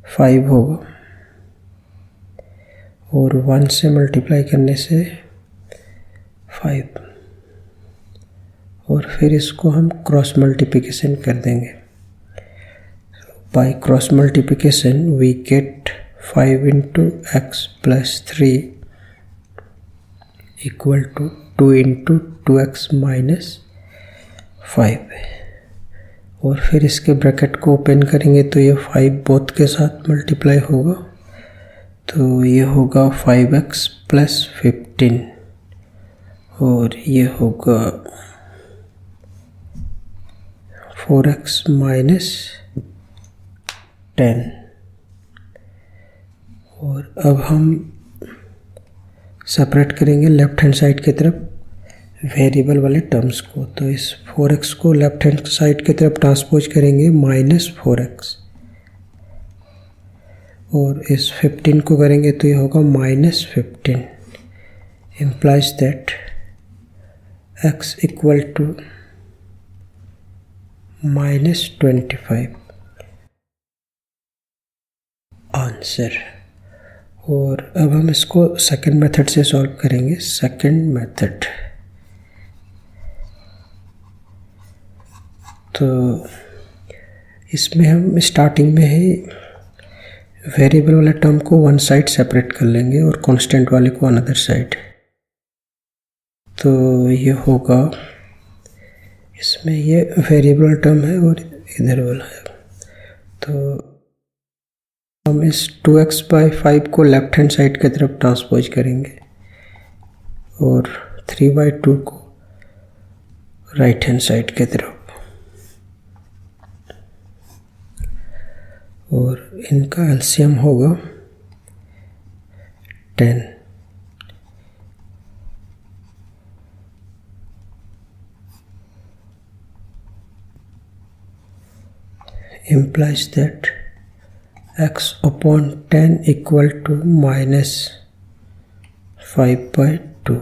5 होगा, और 1 से मल्टीप्लाई करने से 5, और फिर इसको हम क्रॉस मल्टीप्लिकेशन कर देंगे। By cross multiplication we get 5 × x + 3 = 2 × 2x - 5। और फिर इसके ब्रैकेट को ओपन करेंगे तो ये 5 बोथ के साथ मल्टीप्लाई होगा, तो ये होगा 5x + 15, और ये होगा 4x - 10। और अब हम सेपरेट करेंगे लेफ्ट हैंड साइड की तरफ वेरिएबल वाले टर्म्स को। तो इस 4x को लेफ्ट हैंड साइड की तरफ ट्रांसपोज करेंगे -4x, और इस 15 को करेंगे तो ये होगा -15, implies that x = -25 आंसर। और अब हम इसको सेकंड मेथड से सॉल्व करेंगे। सेकंड मेथड, तो इसमें हम स्टार्टिंग में ही वेरिएबल वाले टर्म को वन साइड सेपरेट कर लेंगे और कांस्टेंट वाले को अनदर साइड। तो ये होगा, इसमें ये वेरिएबल टर्म है और इधर वाला है, तो हम इस 2x/5 को लेफ्ट हैंड साइड की तरफ ट्रांसपोज करेंगे और 3/2 को राइट हैंड साइड की तरफ, और इनका एलसीएम होगा 10। implies that x upon 10 equal to -5/2,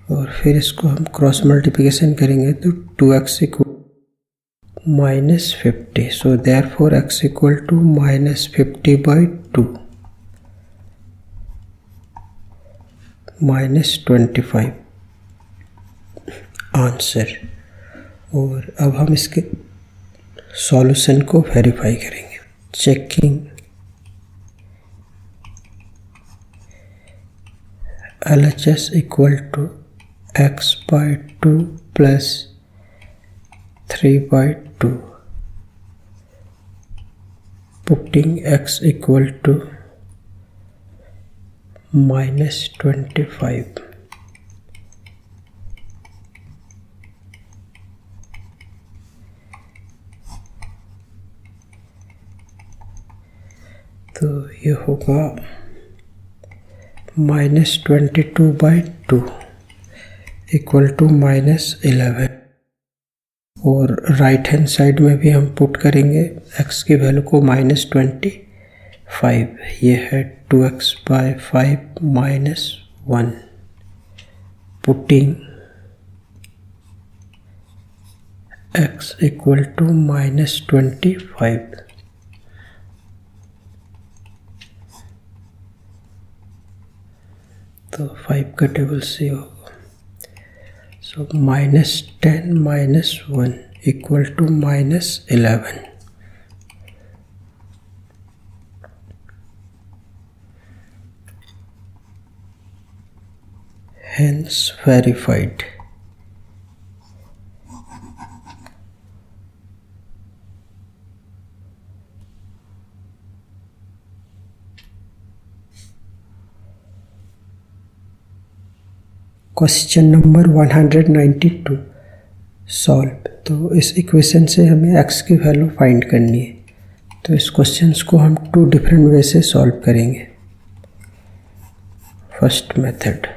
और फिर इसको हम क्रॉस मल्टीप्लिकेशन करेंगे तो 2x equal -50, so therefore x equal to -50/2 -25 answer. और अब हम इसके सॉल्यूशन को वेरीफाई करेंगे। Checking LHS equal to x/2 plus 3/2, putting x equal to -25। तो ये होगा -22/2 इक्वल टू -11, और राइट हैंड साइड में भी हम पुट करेंगे x की वैल्यू को -25, ये है 2x/5 -1, putting x equal to -25। तो 5 का टेबल से होगा, so -10 -1 equal to -11। Hence verified। Question number 192 solve. तो इस इक्वेशन से हमें x की वैल्यू फाइंड करनी है। तो इस क्वेश्चन को हम 2 डिफरेंट वे से सॉल्व करेंगे। First method,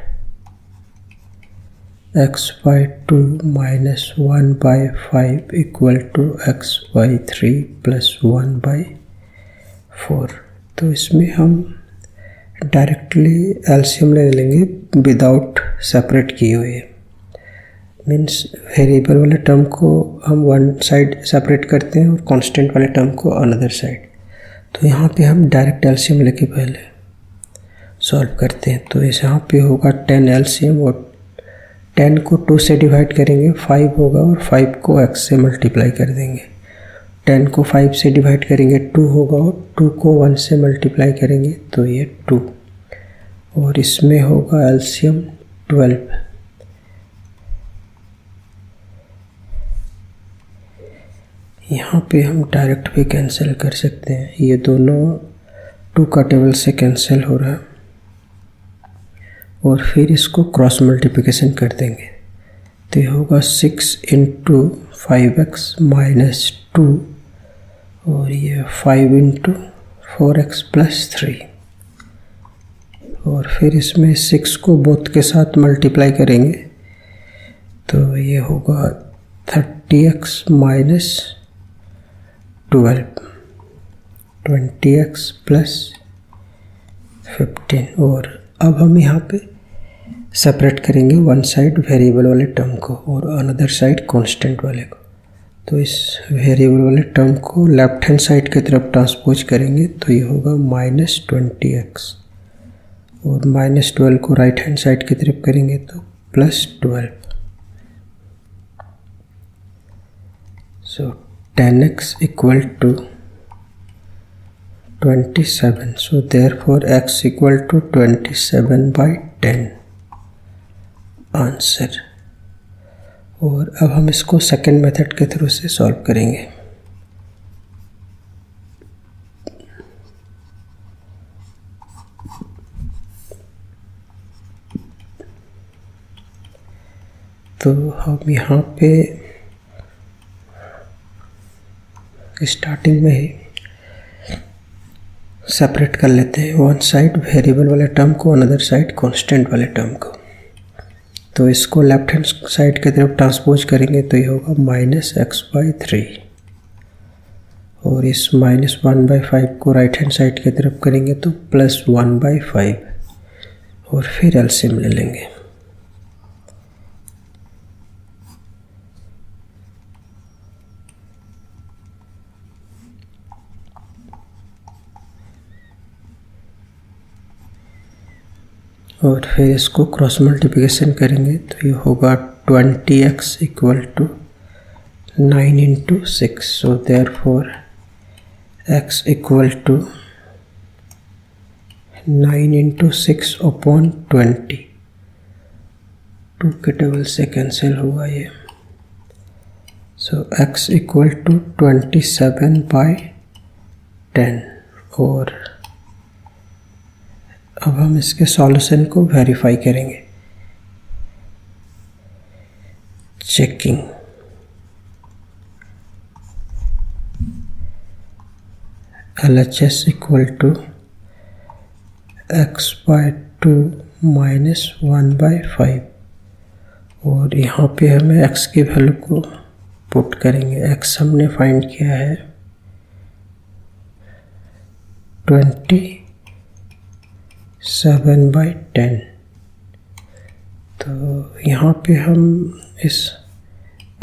x/2 -1/5 equal to x/3 + 1/4। तो इसमें हम डायरेक्टली एलसीएम ले लेंगे विदाउट सेपरेट किए हुए। मीन्स वेरिएबल वाले टर्म को हम वन साइड सेपरेट करते हैं और कांस्टेंट वाले टर्म को अनदर साइड। तो यहाँ पे हम डायरेक्ट एलसीएम लेके पहले सॉल्व करते हैं। तो इस यहाँ पे होगा 10 एलसीएम, और 10 को 2 से डिवाइड करेंगे 5 होगा, और 5 को x से मल्टीप्लाई कर देंगे। 10 को 5 से डिवाइड करेंगे 2 होगा, और 2 को 1 से मल्टीप्लाई करेंगे तो ये 2, और इसमें होगा एलसीएम 12। यहाँ पे हम डायरेक्ट भी कैंसिल कर सकते हैं, ये दोनों 2 का टेबल से कैंसिल हो रहा है, और फिर इसको क्रॉस मल्टीप्लिकेशन कर देंगे। तो ये होगा 6 × 5x - 2, और ये 5 × 4x + 3, और फिर इसमें 6 को बोथ के साथ मल्टीप्लाई करेंगे तो ये होगा 30x - 12, 20x + 15। और अब हम यहाँ पे सेपरेट करेंगे वन साइड वेरिएबल वाले टर्म को और अनदर साइड कांस्टेंट वाले को। तो इस वेरिएबल वाले टर्म को लेफ्ट हैंड साइड की तरफ ट्रांसपोज करेंगे तो ये होगा -20x, और -12 को राइट हैंड साइड की तरफ करेंगे तो +12। So 10x equal to 27, so therefore x equal to 27/10। Answer. और अब हम इसको सेकंड मेथड के थ्रू से सॉल्व करेंगे। तो हम यहाँ पे स्टार्टिंग में ही सेपरेट कर लेते हैं वन साइड वेरिएबल वाले टर्म को, अनदर साइड कांस्टेंट वाले टर्म को। तो इसको लेफ्ट हैंड साइड की तरफ ट्रांसपोज करेंगे तो ये होगा -x/3, और इस -1/5 को राइट हैंड साइड की तरफ करेंगे तो +1/5, और फिर एलसीएम ले लेंगे। और फिर इसको क्रॉस मल्टीप्लिकेशन करेंगे तो ये होगा 20x = 9 × 6। सो देयरफॉर x = 9 × 6/20। 2 के टेबल से कैंसिल हुआ ये। सो x = 27/10। और अब हम इसके सॉल्यूशन को वेरीफाई करेंगे। चेकिंग। LHS = x/2 - 1/5, और यहाँ पे हमें x की वैल्यू को पुट करेंगे। x हमने फाइंड किया है 27/10। तो यहाँ पे हम इस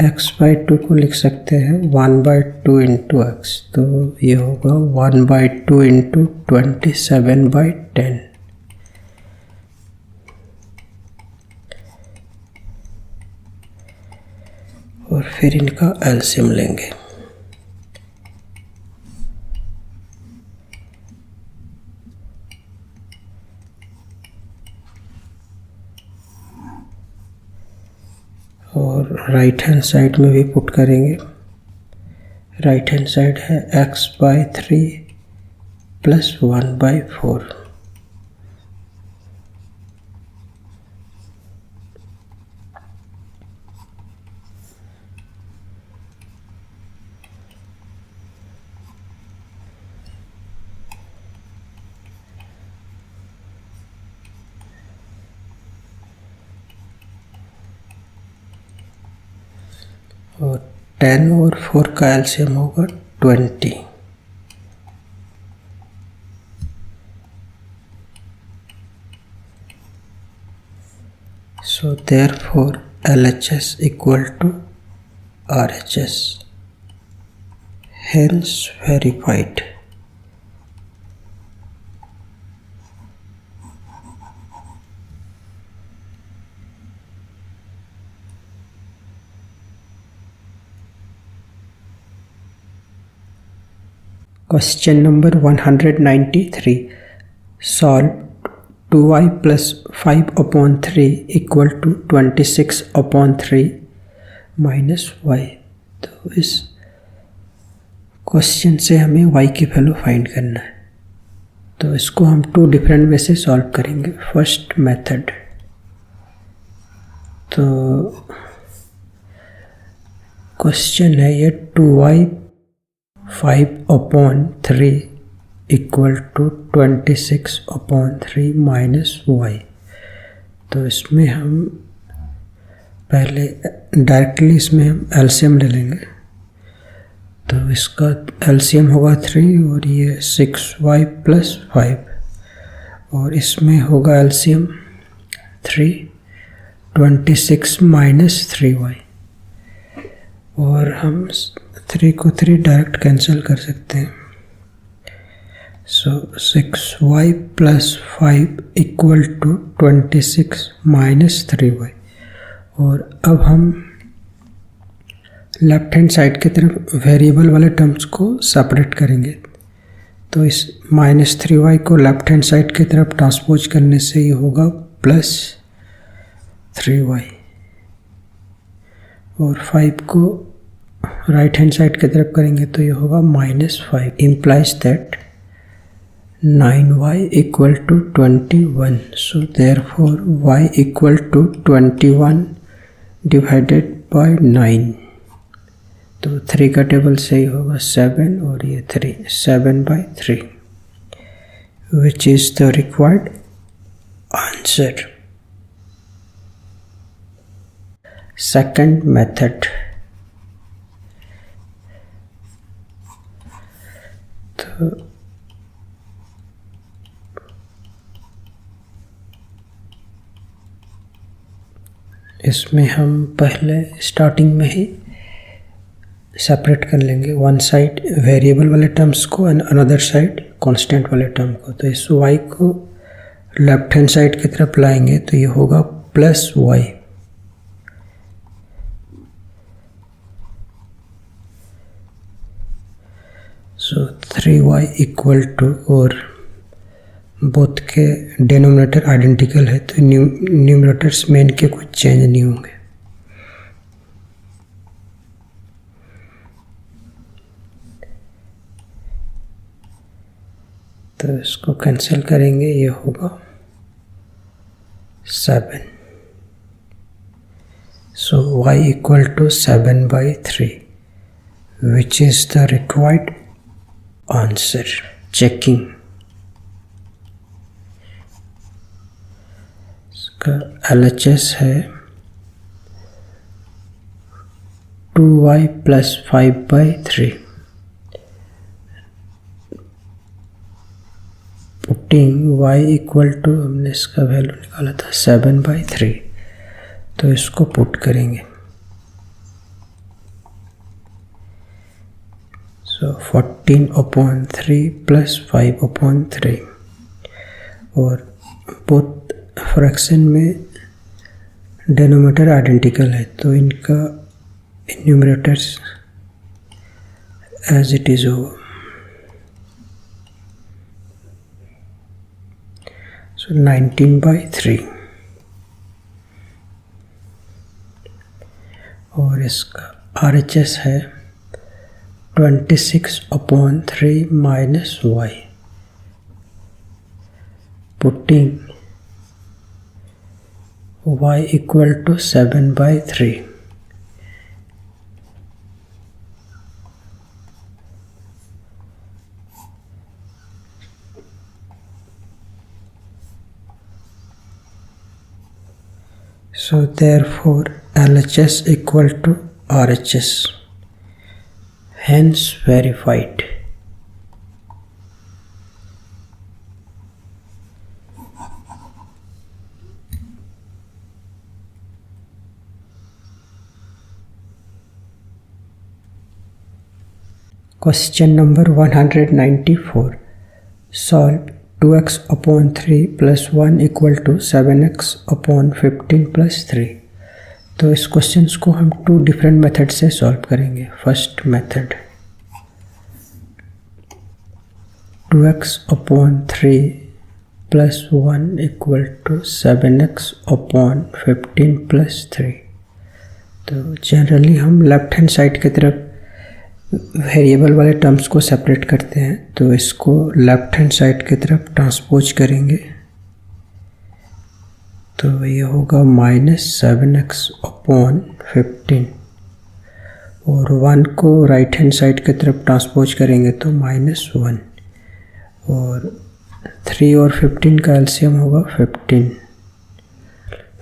x/2 को लिख सकते हैं 1/2 × x। तो ये होगा 1/2 × 27/10। और फिर इनका एलसीएम लेंगे। और राइट हैंड साइड में भी पुट करेंगे। राइट हैंड साइड है x/3 + 1/4। और 10 और 4 का एलसीएम होगा 20। सो therefore LHS = RHS, hence verified। Question number 193. Solve 2y + 5/3 = 26/3 - y। तो इस क्वेश्चन से हमें y की वैल्यू फाइंड करना है। तो इसको हम 2 डिफरेंट वे से सॉल्व करेंगे। फर्स्ट मेथड, तो क्वेश्चन है ये 2y 5/3 = 26/3 - y। तो इसमें हम पहले डायरेक्टली इसमें हम एलसीएम ले लेंगे। तो इसका एलसीएम होगा 3, और ये 6y + 5, और इसमें होगा एलसीएम 3, 26 - 3y। और हम 3 को 3 डायरेक्ट कैंसिल कर सकते हैं। सो 6y + 5 = 26 - 3y। और अब हम लेफ्ट हैंड साइड की तरफ वेरिएबल वाले टर्म्स को सेपरेट करेंगे। तो इस -3y को लेफ्ट हैंड साइड की तरफ ट्रांसपोज करने से ये होगा 3y, और 5 को राइट हैंड साइड की तरफ करेंगे तो ये होगा -5, implies that 9y equal to 21. So therefore y equal to 21 divided by 9. तो 3 का टेबल सही होगा 7 और ये 3, 7/3, which is the required answer. Second method. तो इसमें हम पहले स्टार्टिंग में ही सेपरेट कर लेंगे, वन साइड वेरिएबल वाले टर्म्स को एंड अनदर साइड कांस्टेंट वाले टर्म को। तो इस y को लेफ्ट हैंड साइड की तरफ लाएंगे तो ये होगा +y, so 3y equal to, और बोथ के डिनोमिनेटर आइडेंटिकल है तो न्यूमरेटर्स में इनके कुछ चेंज नहीं होंगे। तो इसको कैंसिल करेंगे, ये होगा 7, so y equal to 7/3, which is the required answer. Checking, इसका LHS है 2y + 5/3, putting y equal to, हमने इसका वैल्यू निकाला था 7/3, तो इसको पुट करेंगे, सो 14/3 + 5/3, और बोथ फ्रैक्शन में डिनोमिनेटर आइडेंटिकल है तो इनका न्यूमरेटर्स एज इट इज होगा, सो 19/3, और इसका RHS है 26/3 - y, putting y equal to 7/3, so therefore LHS equal to RHS, hence verified. Question number 194. Solve 2x/3 + 1 equal to 7x/15 + 3. तो इस क्वेश्चन को हम 2 डिफरेंट मेथड से सॉल्व करेंगे। First method 2x/3 + 1 equal to 7x/15 + 3। तो जनरली हम लेफ्ट हैंड साइड की तरफ वेरिएबल वाले टर्म्स को सेपरेट करते हैं, तो इसको लेफ्ट हैंड साइड की तरफ ट्रांसपोज करेंगे तो ये होगा -7x/15, और 1 को राइट हैंड साइड की तरफ ट्रांसपोज करेंगे तो -1, और 3 और 15 का एलसीएम होगा 15।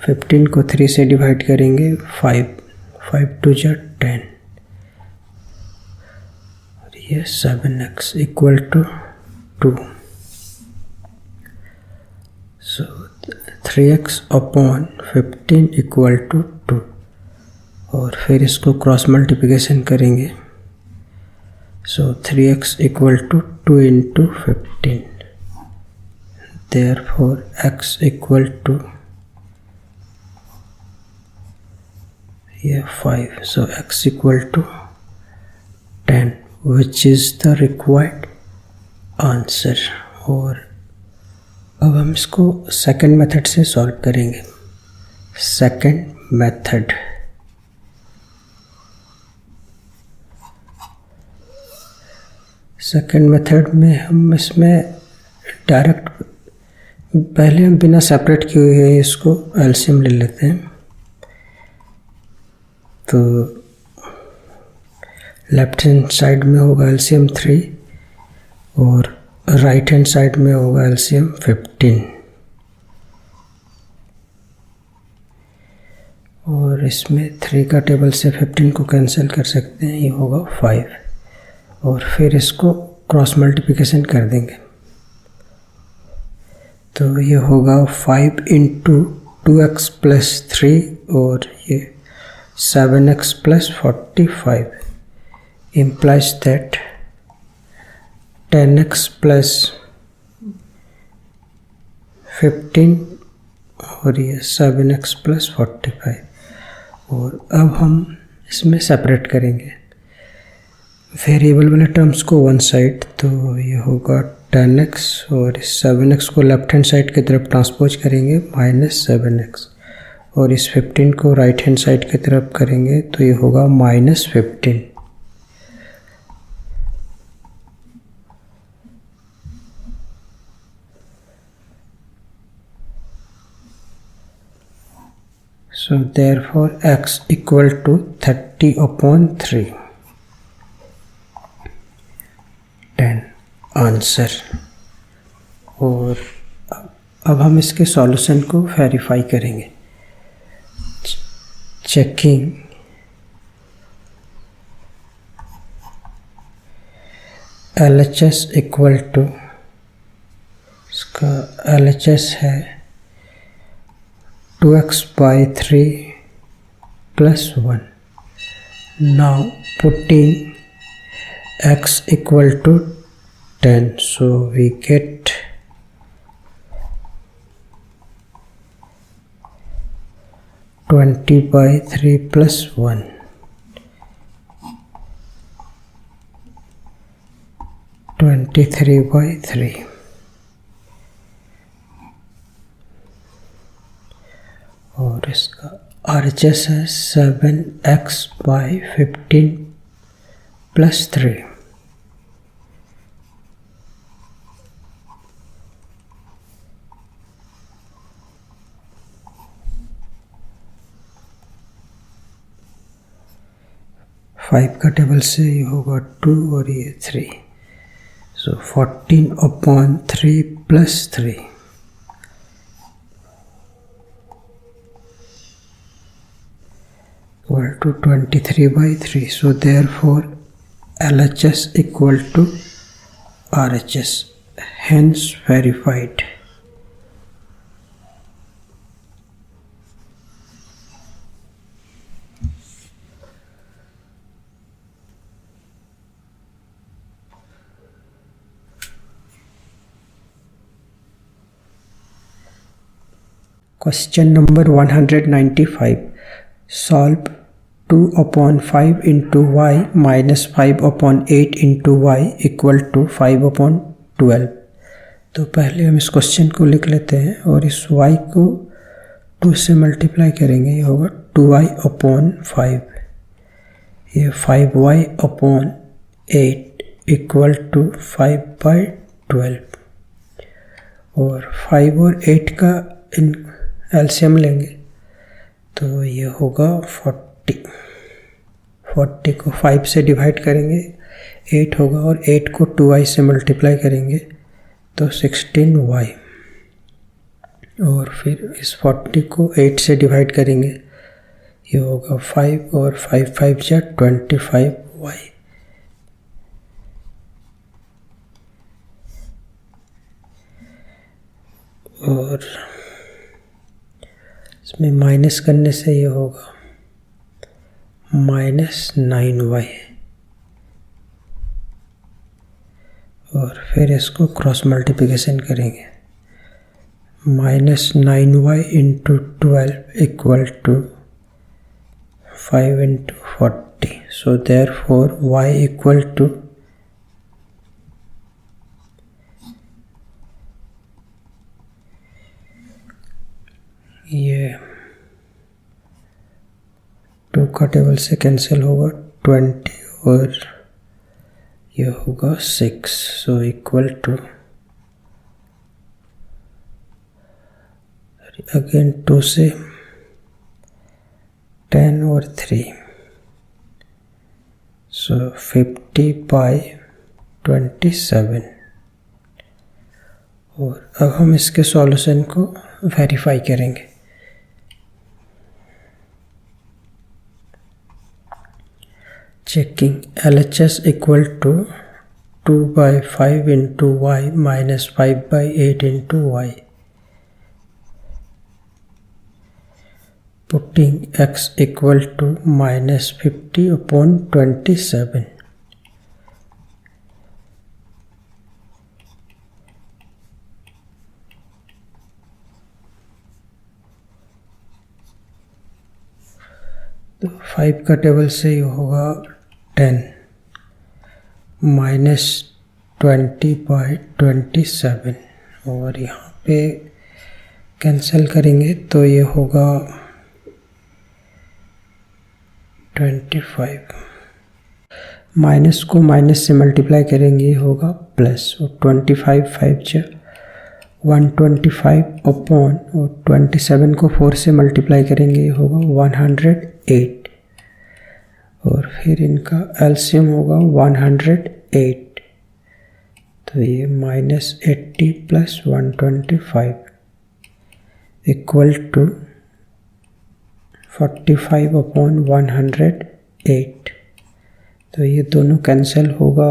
15 को 3 से डिवाइड करेंगे 5, 5 2 जा 10, और ये 7x equal to 2, so 3x/15 equal to 2, और फिर इसको क्रॉस मल्टीप्लिकेशन करेंगे, so 3x equal to 2 × 15, therefore x equal to ये 5, so x equal to 10, which is the required answer। और अब हम इसको सेकंड मेथड से सॉल्व करेंगे। Second method. सेकंड मेथड में हम इसमें डायरेक्ट पहले हम बिना सेपरेट किए हुए इसको एलसीएम ले लेते हैं। तो लेफ्ट हैंड साइड में होगा एलसीएम 3 और राइट हैंड साइड में होगा एलसीएम 15 और इसमें 3 का टेबल से 15 को कैंसिल कर सकते हैं, ये होगा 5 और फिर इसको क्रॉस मल्टीप्लिकेशन कर देंगे तो ये होगा 5 इंटू 2x प्लस 3 और ये 7x plus 45 implies that 10x plus 15 और ये 7x प्लस 45 और अब हम इसमें सेपरेट करेंगे वेरिएबल वाले टर्म्स को वन साइड। तो ये होगा 10x और इस 7x को लेफ्ट हैंड साइड की तरफ ट्रांसपोज करेंगे -7x और इस 15 को राइट हैंड साइड की तरफ करेंगे तो ये होगा -15। So therefore x equal to 30/3 10 answer. और अब हम इसके सॉल्यूशन को वेरीफाई करेंगे। चेकिंग LHS इक्वल टू, इसका LHS है 2x/3 plus 1. Now putting x equal to 10, so we get 20/3 plus 1. 23/3 और इसका RHS है 7x/15 plus 3. फाइव का टेबल से ये होगा 2 और ये 3, so 14/3 plus 3 equal to 23/3. So therefore LHS equal to RHS, hence verified. Question number 195. Solve 2/5 into y minus 5/8 into y equal to 5/12. तो पहले हम इस क्वेश्चन को लिख लेते हैं और इस y को 2 से मल्टीप्लाई करेंगे, ये होगा 2y/5, ये 5y/8 इक्वल टू 5/12 और 5 और 8 का एलसीएम लेंगे तो ये होगा 40 को 5 से डिवाइड करेंगे 8 होगा और 8 को 2y से मल्टीप्लाई करेंगे तो 16y और फिर इस 40 को 8 से डिवाइड करेंगे, ये होगा 5 और 5 5 जा 25y और इसमें माइनस करने से ये होगा -9y और फिर इसको क्रॉस मल्टीप्लिकेशन करेंगे, -9y into 12 equal to 5 into 40. So therefore y equal to ये का टेबल से कैंसिल होगा 20 और ये होगा 6, सो इक्वल टू अगेन 2 से 10 और 3, सो 50/27। और अब हम इसके सॉल्यूशन को वेरीफाई करेंगे। Checking LHS equal to 2/5 into y minus 5/8 into y. Putting x equal to -50/27। तो 5 का टेबल से ये होगा 10 -20/27 और यहाँ पे कैंसिल करेंगे तो ये होगा 25। माइनस को माइनस से मल्टीप्लाई करेंगे ये होगा प्लस, और 25 5 जा 125 अपॉन और 27 को 4 से मल्टीप्लाई करेंगे ये होगा 108 और फिर इनका एलसीएम होगा 108, तो ये -80 + 125 इक्वल टू 45/108। तो ये दोनों कैंसिल होगा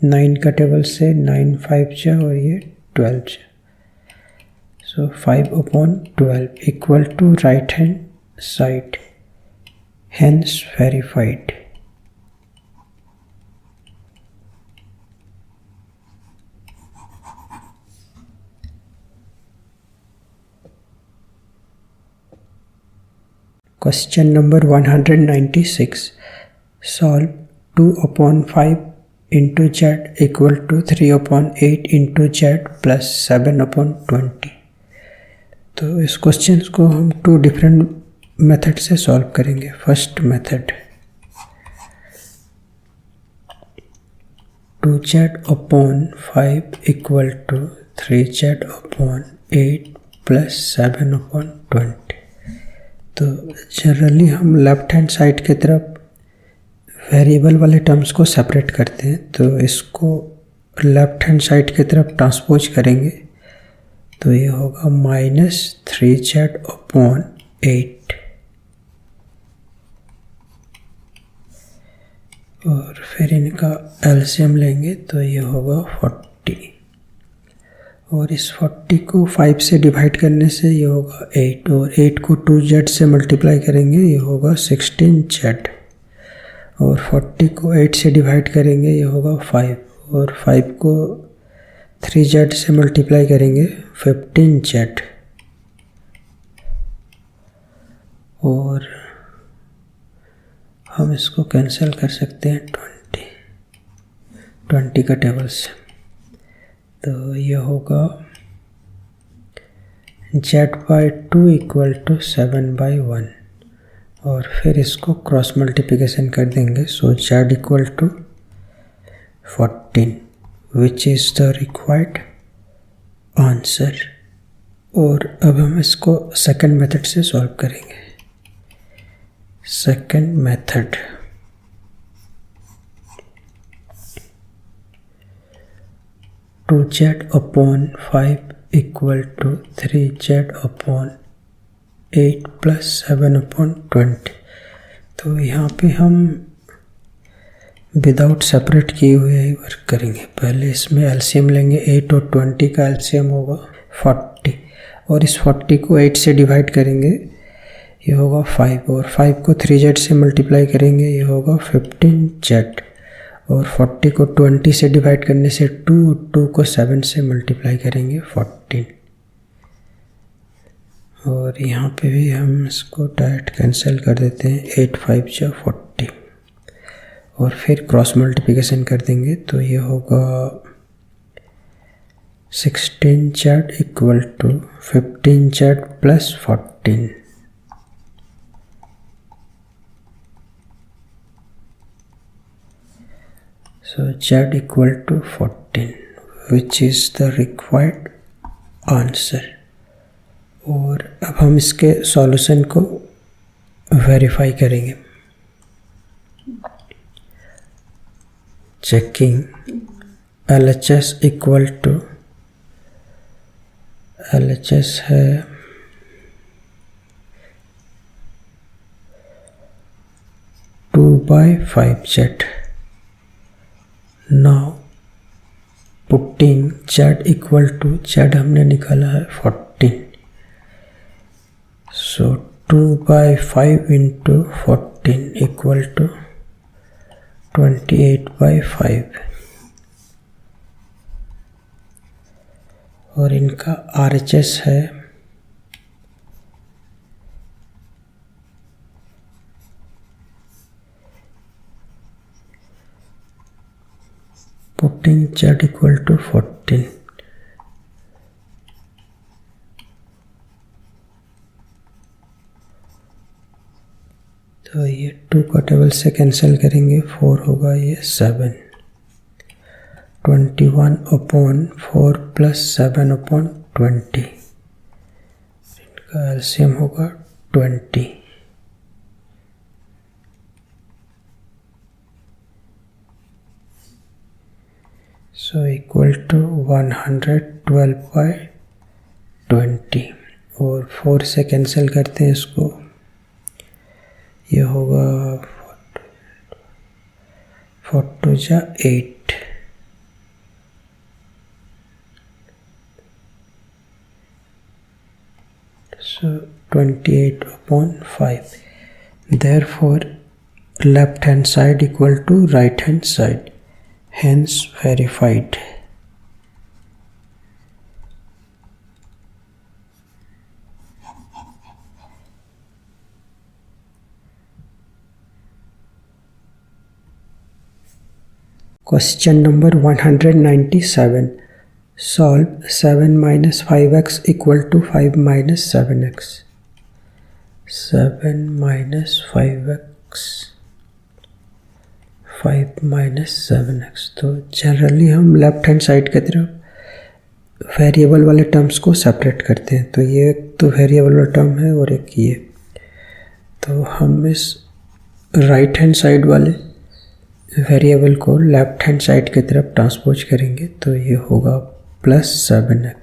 9 का टेबल से 9 5 जा और ये 12 जा, so 5/12 equal to right hand side, hence verified। Question number 196. Solve 2/5 into z equal to 3/8 into z plus 7/20। तो इस क्वेश्चन को हम 2 डिफरेंट मेथड से सॉल्व करेंगे। First method 2z/5 equal to 3z/8 plus 7/20। तो जनरली हम लेफ्ट हैंड साइड की तरफ वेरिएबल वाले टर्म्स को सेपरेट करते हैं, तो इसको लेफ्ट हैंड साइड की तरफ ट्रांसपोज करेंगे तो ये होगा -3z/8 और फिर इनका एलसीएम लेंगे तो ये होगा 40 और इस 40 को 5 से डिवाइड करने से ये होगा 8 और 8 को 2z से मल्टीप्लाई करेंगे ये होगा 16z और 40 को 8 से डिवाइड करेंगे ये होगा 5 और 5 को 3z से मल्टीप्लाई करेंगे 15z और हम इसको कैंसिल कर सकते हैं 20 का टेबल से, तो ये होगा z/2 इक्वल टू 7/1 और फिर इसको क्रॉस मल्टीप्लिकेशन कर देंगे, so z equal to 14 which is the required answer. और अब हम इसको सेकंड मेथड से सॉल्व करेंगे। Second method 2z/5 equal to 3z/8 plus 7/20। तो यहाँ पे हम विदाउट सेपरेट किए हुए ही वर्क करेंगे। पहले इसमें एलसीएम लेंगे, 8 और 20 का एलसीएम होगा 40 और इस 40 को 8 से डिवाइड करेंगे ये होगा 5 और 5 को 3z से मल्टीप्लाई करेंगे ये होगा 15z और 40 को 20 से डिवाइड करने से 2 और 2 को 7 से मल्टीप्लाई करेंगे 14 और यहाँ पे भी हम इसको डायरेक्ट कैंसिल कर देते हैं 8 5 जा 40 और फिर क्रॉस मल्टीप्लिकेशन कर देंगे तो ये होगा 16z equal to 15z plus 14 So z equal to 14, which is the required answer. और अब हम इसके सॉल्यूशन को वेरीफाई करेंगे. Checking LHS equal to LHS है 2/5z. Now putting z equal to z हमने निकाला है 14. So 2/5 into 14 equal to 28/5. और इनका RHS है 14z इक्वल टू 14. तो ये 2 का टेबल से कैंसिल करेंगे, 4 होगा, ये 7. 21/4 प्लस 7/20. इनका एलसीएम होगा 20. So equal to 112/20. और 4 से कैंसिल करते हैं इसको, ये होगा 4 2 जा 8. So 28/5. Therefore left hand side equal to right hand side, hence verified. Question number 197. Solve 7 minus 5x equal to 5 minus 7x. 7 minus 5x 5 minus 7x. तो जनरली हम लेफ्ट हैंड साइड की तरफ वेरिएबल वाले टर्म्स को सेपरेट करते हैं. तो ये एक तो वेरिएबल वाला टर्म है और एक ये. तो हम इस राइट हैंड साइड वाले वेरिएबल को लेफ्ट हैंड साइड की तरफ ट्रांसपोज करेंगे. तो ये होगा प्लस 7x.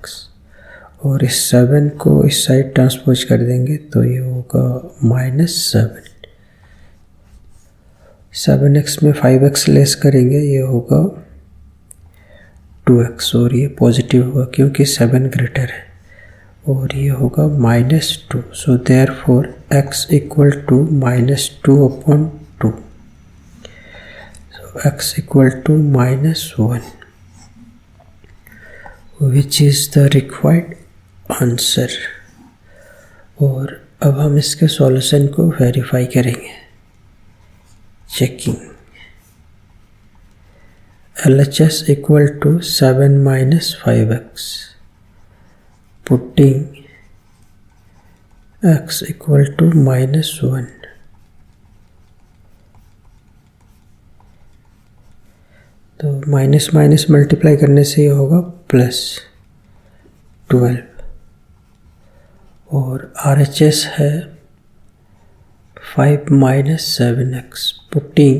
और इस 7 को इस साइड ट्रांसपोज कर देंगे तो ये होगा -7. 7x में 5x लेस करेंगे, ये होगा 2x. और ये पॉजिटिव होगा क्योंकि 7 ग्रेटर है. और ये होगा -2. So therefore x equal to -2/2. So x equal to -1, which is the required answer. और अब हम इसके सॉल्यूशन को वेरीफाई करेंगे. Checking LHS equal to 7 minus 5x. Putting x equal to -1. तो माइनस माइनस मल्टीप्लाई करने से ये होगा +12. और RHS है 5 minus 7x. Putting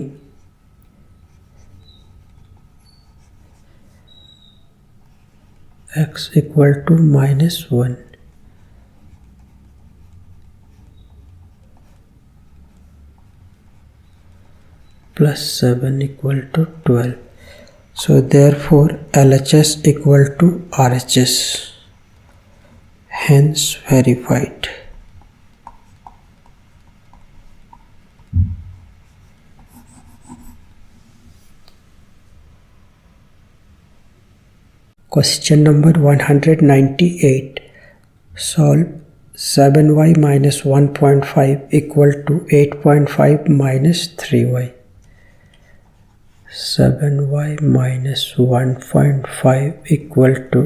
x equal to -1. +7 equal to 12. So therefore LHS equal to RHS, hence verified. Question number 198. Solve 7y minus 1.5 equal to 8.5 minus 3y. 7y minus 1.5 equal to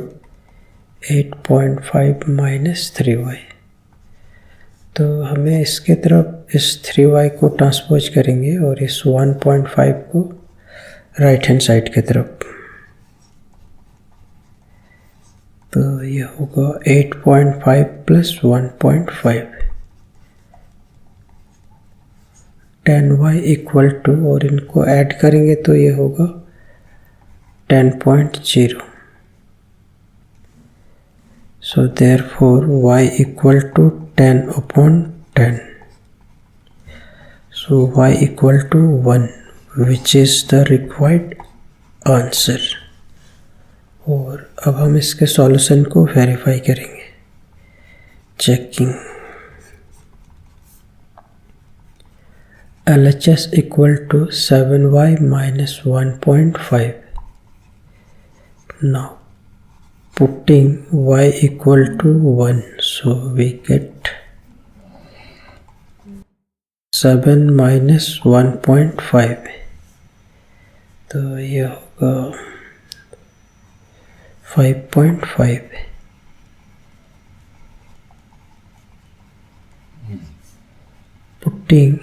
8.5 minus 3y. तो हमें इसके तरफ इस 3y को ट्रांसपोज करेंगे और इस 1.5 को राइट हैंड साइड की तरफ। तो ये होगा 8.5 प्लस 1.5 10y इक्वल टू, और इनको ऐड करेंगे तो ये होगा 10.0। So therefore y equal to 10/10। So y equal to 1 which is the required answer. और अब हम इसके सॉल्यूशन को वेरीफाई करेंगे। Checking LHS equal to 7y minus 1.5। Now putting y equal to 1, so we get 7 minus 1.5, तो ये होगा 5.5। Putting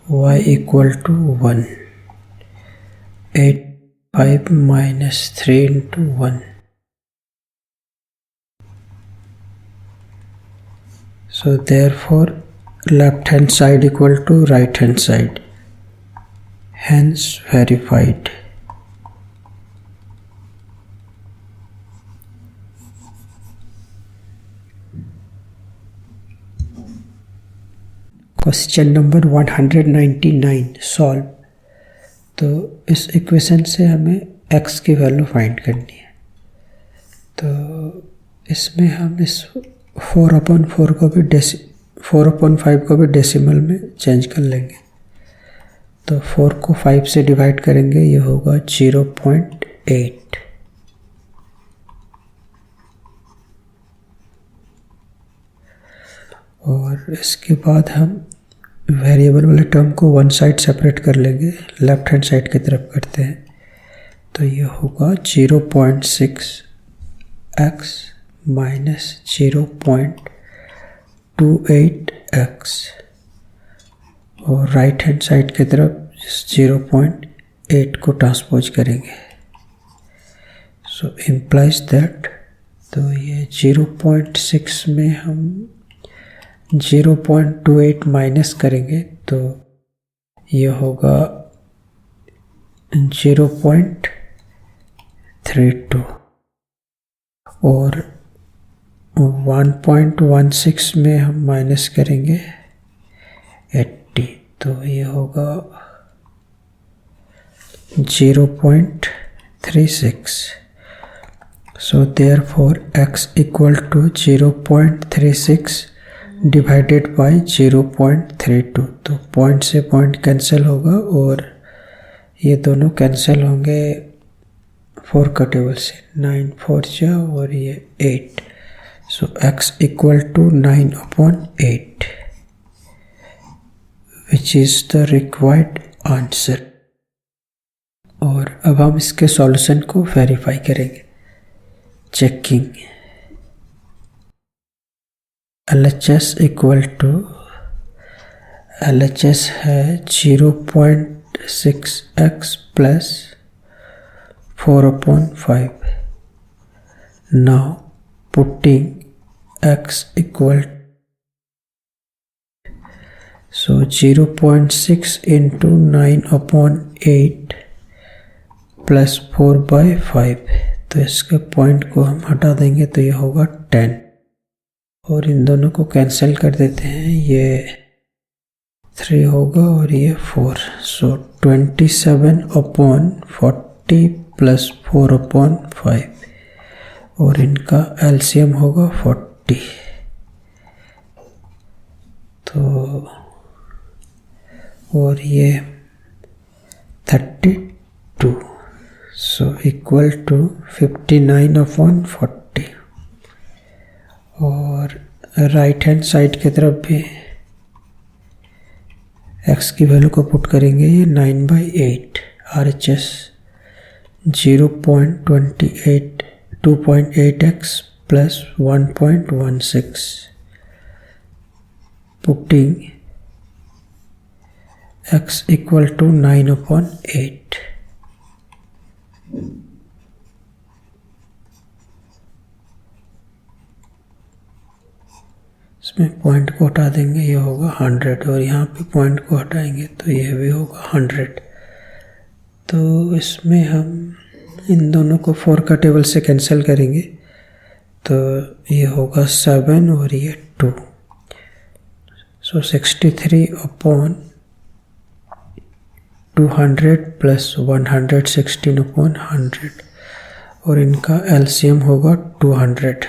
y equal to 1, 5 minus 3 into 1, so therefore left hand side equal to right hand side, hence verified। Question number 199 solve. तो इस इक्वेशन से हमें x की वैल्यू फाइंड करनी है। तो इसमें हम इस 4/4 को भी 4/5 को भी डेसिमल में चेंज कर लेंगे। तो 4 को 5 से डिवाइड करेंगे, ये होगा 0.8। और इसके बाद हम वेरिएबल वाले टर्म को वन साइड सेपरेट कर लेंगे, लेफ्ट हैंड साइड की तरफ करते हैं। तो ये होगा 0.6x माइनस 0.28x, और राइट हैंड साइड की तरफ 0.8 को ट्रांसपोज करेंगे। सो इम्प्लाइज दैट, तो ये 0.6 में हम 0.28 माइनस करेंगे तो ये होगा 0.32, और 1.16 में हम माइनस करेंगे 80, तो ये होगा 0.36। So therefore x equal to 0.36 divided by 0.32। तो पॉइंट से पॉइंट कैंसिल होगा और ये दोनों कैंसिल होंगे 4 का टेबल से, 9 4 जा और ये 8। So x equal to 9/8 which is the required answer. और अब हम इसके सॉल्यूशन को वेरीफाई करेंगे। Checking LHS equal to, LHS है 0.6x plus 4/5। Now putting x equal, so 0.6 into 9/8 plus 4/5। तो इसके पॉइंट को हम हटा देंगे तो ये होगा 10, और इन दोनों को कैंसिल कर देते हैं, ये 3 होगा और ये 4। सो 27/40 प्लस 4/5, और इनका एलसीएम होगा 40। तो और ये 32, सो इक्वल टू 59/40। और राइट हैंड साइड की तरफ भी x की वैल्यू को पुट करेंगे, ये 9/8। RHS 2.8x plus 1.16। Putting x equal to 9/8। इसमें पॉइंट को हटा देंगे, ये होगा 100, और यहाँ पे पॉइंट को हटाएंगे तो ये भी होगा 100। तो इसमें हम इन दोनों को 4 का टेबल से कैंसिल करेंगे तो ये होगा 7 और ये 2। सो 63/200 प्लस 116/100, और इनका एलसीएम होगा 200।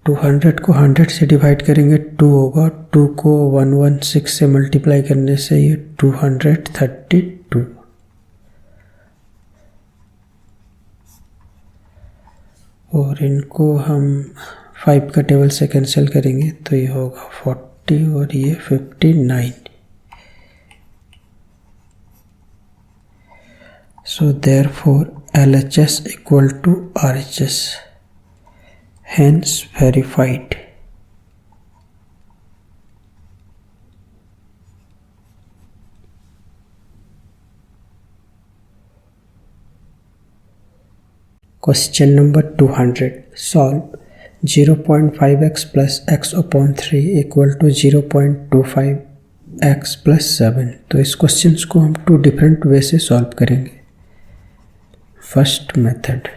200 को 100 से डिवाइड करेंगे 2 होगा, 2 को 116 से मल्टीप्लाई करने से ये 232, और इनको हम 5 का टेबल से कैंसिल करेंगे तो ये होगा 40 और ये 59। So therefore LHS equal to RHS, hence verified। Question number 200, solve 0.5x plus x/3 equal to 0.25x plus 7। तो इस क्वेश्चन को हम 2 डिफरेंट वे से सॉल्व करेंगे। फर्स्ट मेथड,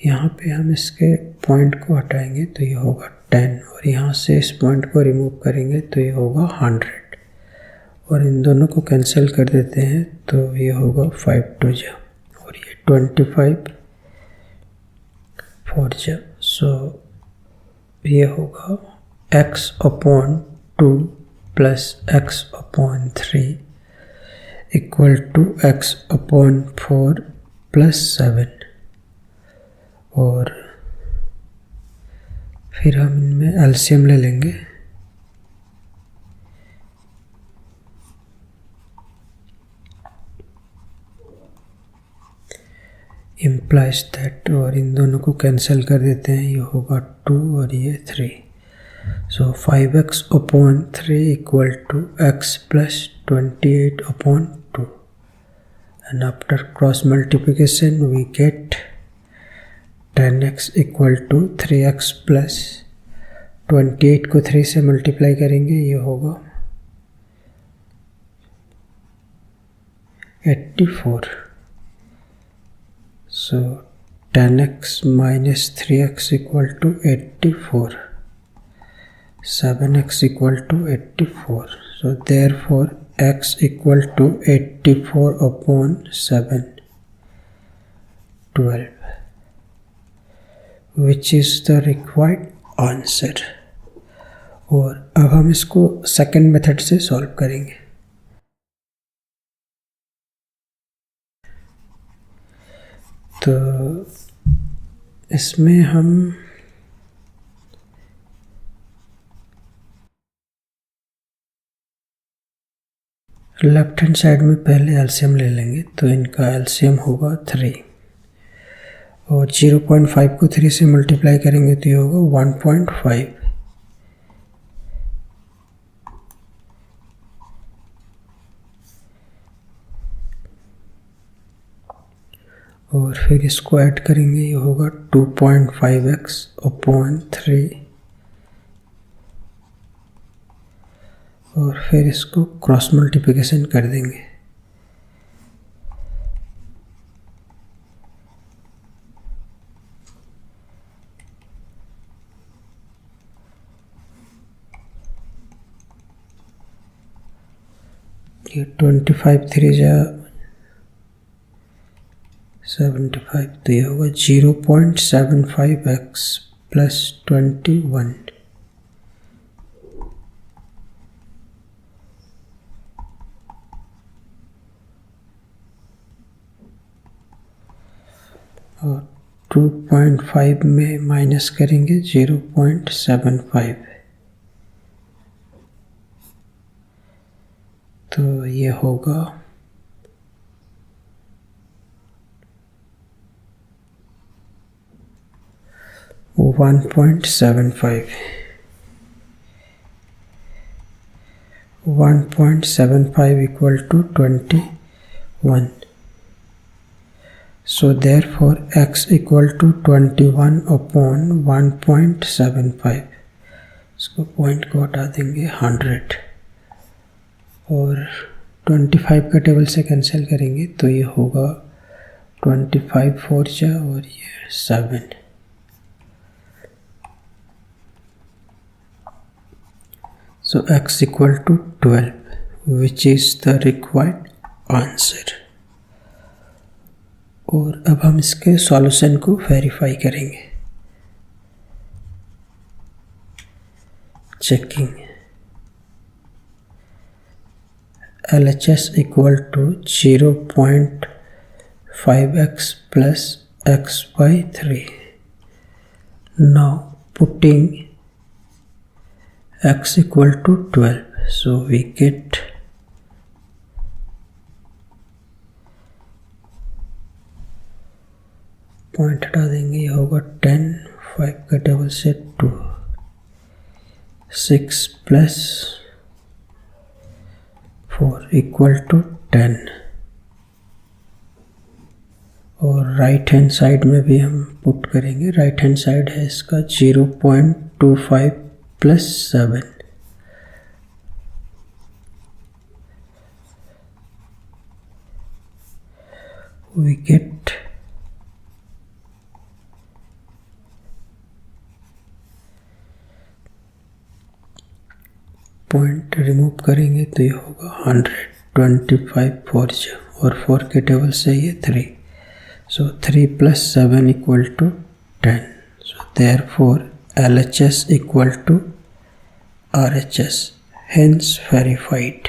यहाँ पे हम इसके पॉइंट को हटाएंगे तो ये होगा 10, और यहाँ से इस पॉइंट को रिमूव करेंगे तो ये होगा 100, और इन दोनों को कैंसिल कर देते हैं तो ये होगा 5 2 जा, और ये 25 4 जा। सो ये होगा x/2 plus x/3 equal to x/4 plus 7, और फिर हम इनमें एलसीएम ले लेंगे। इम्प्लाइज दैट, और इन दोनों को कैंसिल कर देते हैं, ये होगा 2 और ये 3। So 5x/3 equal to x plus 28/2, and after cross multiplication we get 10x equal to 3x plus 28 को 3 से मल्टीप्लाई करेंगे, ये होगा 84। So 10x minus 3x equal to 84, 7x equal to 84। So therefore x equal to 84/7, 12, which is the required answer। और अब हम इसको सेकंड मेथड से सॉल्व करेंगे। तो इसमें हम लेफ्ट हैंड साइड में पहले एलसीएम ले लेंगे तो इनका एलसीएम होगा 3, और 0.5 को 3 से मल्टीप्लाई करेंगे तो ये होगा 1.5, और फिर इसको ऐड करेंगे, ये होगा 2.5x/3, और फिर इसको क्रॉस मल्टीप्लिकेशन कर देंगे। ये 25 3 जा 75, तो ये होगा 0.75x प्लस 21, और 2.5 में माइनस करेंगे 0.75, तो ये होगा 1.75, 1.75 equal to 21. So therefore x equal to 21 upon 1.75. इसको पॉइंट को हटा देंगे 100 और 25 का टेबल से कैंसिल करेंगे तो ये होगा 25 4 जा और ये 7. So x equal to 12, which is the required answer. और अब हम इसके सॉल्यूशन को वेरीफाई करेंगे. Checking. LHS equal to 0.5x plus x by 3. Now putting x equal to 12, so we get point हटा देंगे, ये होगा 10. 5 का टेबल से 2. 6 प्लस 4 इक्वल टू 10. और राइट हैंड साइड में भी हम पुट करेंगे. राइट हैंड साइड है इसका 0.25 plus 7. We get point remove करेंगे तो ये होगा 125 4 और 4 के टेबल से ये 3. So 3 plus 7 equal to 10. So therefore LHS equal to RHS, hence verified.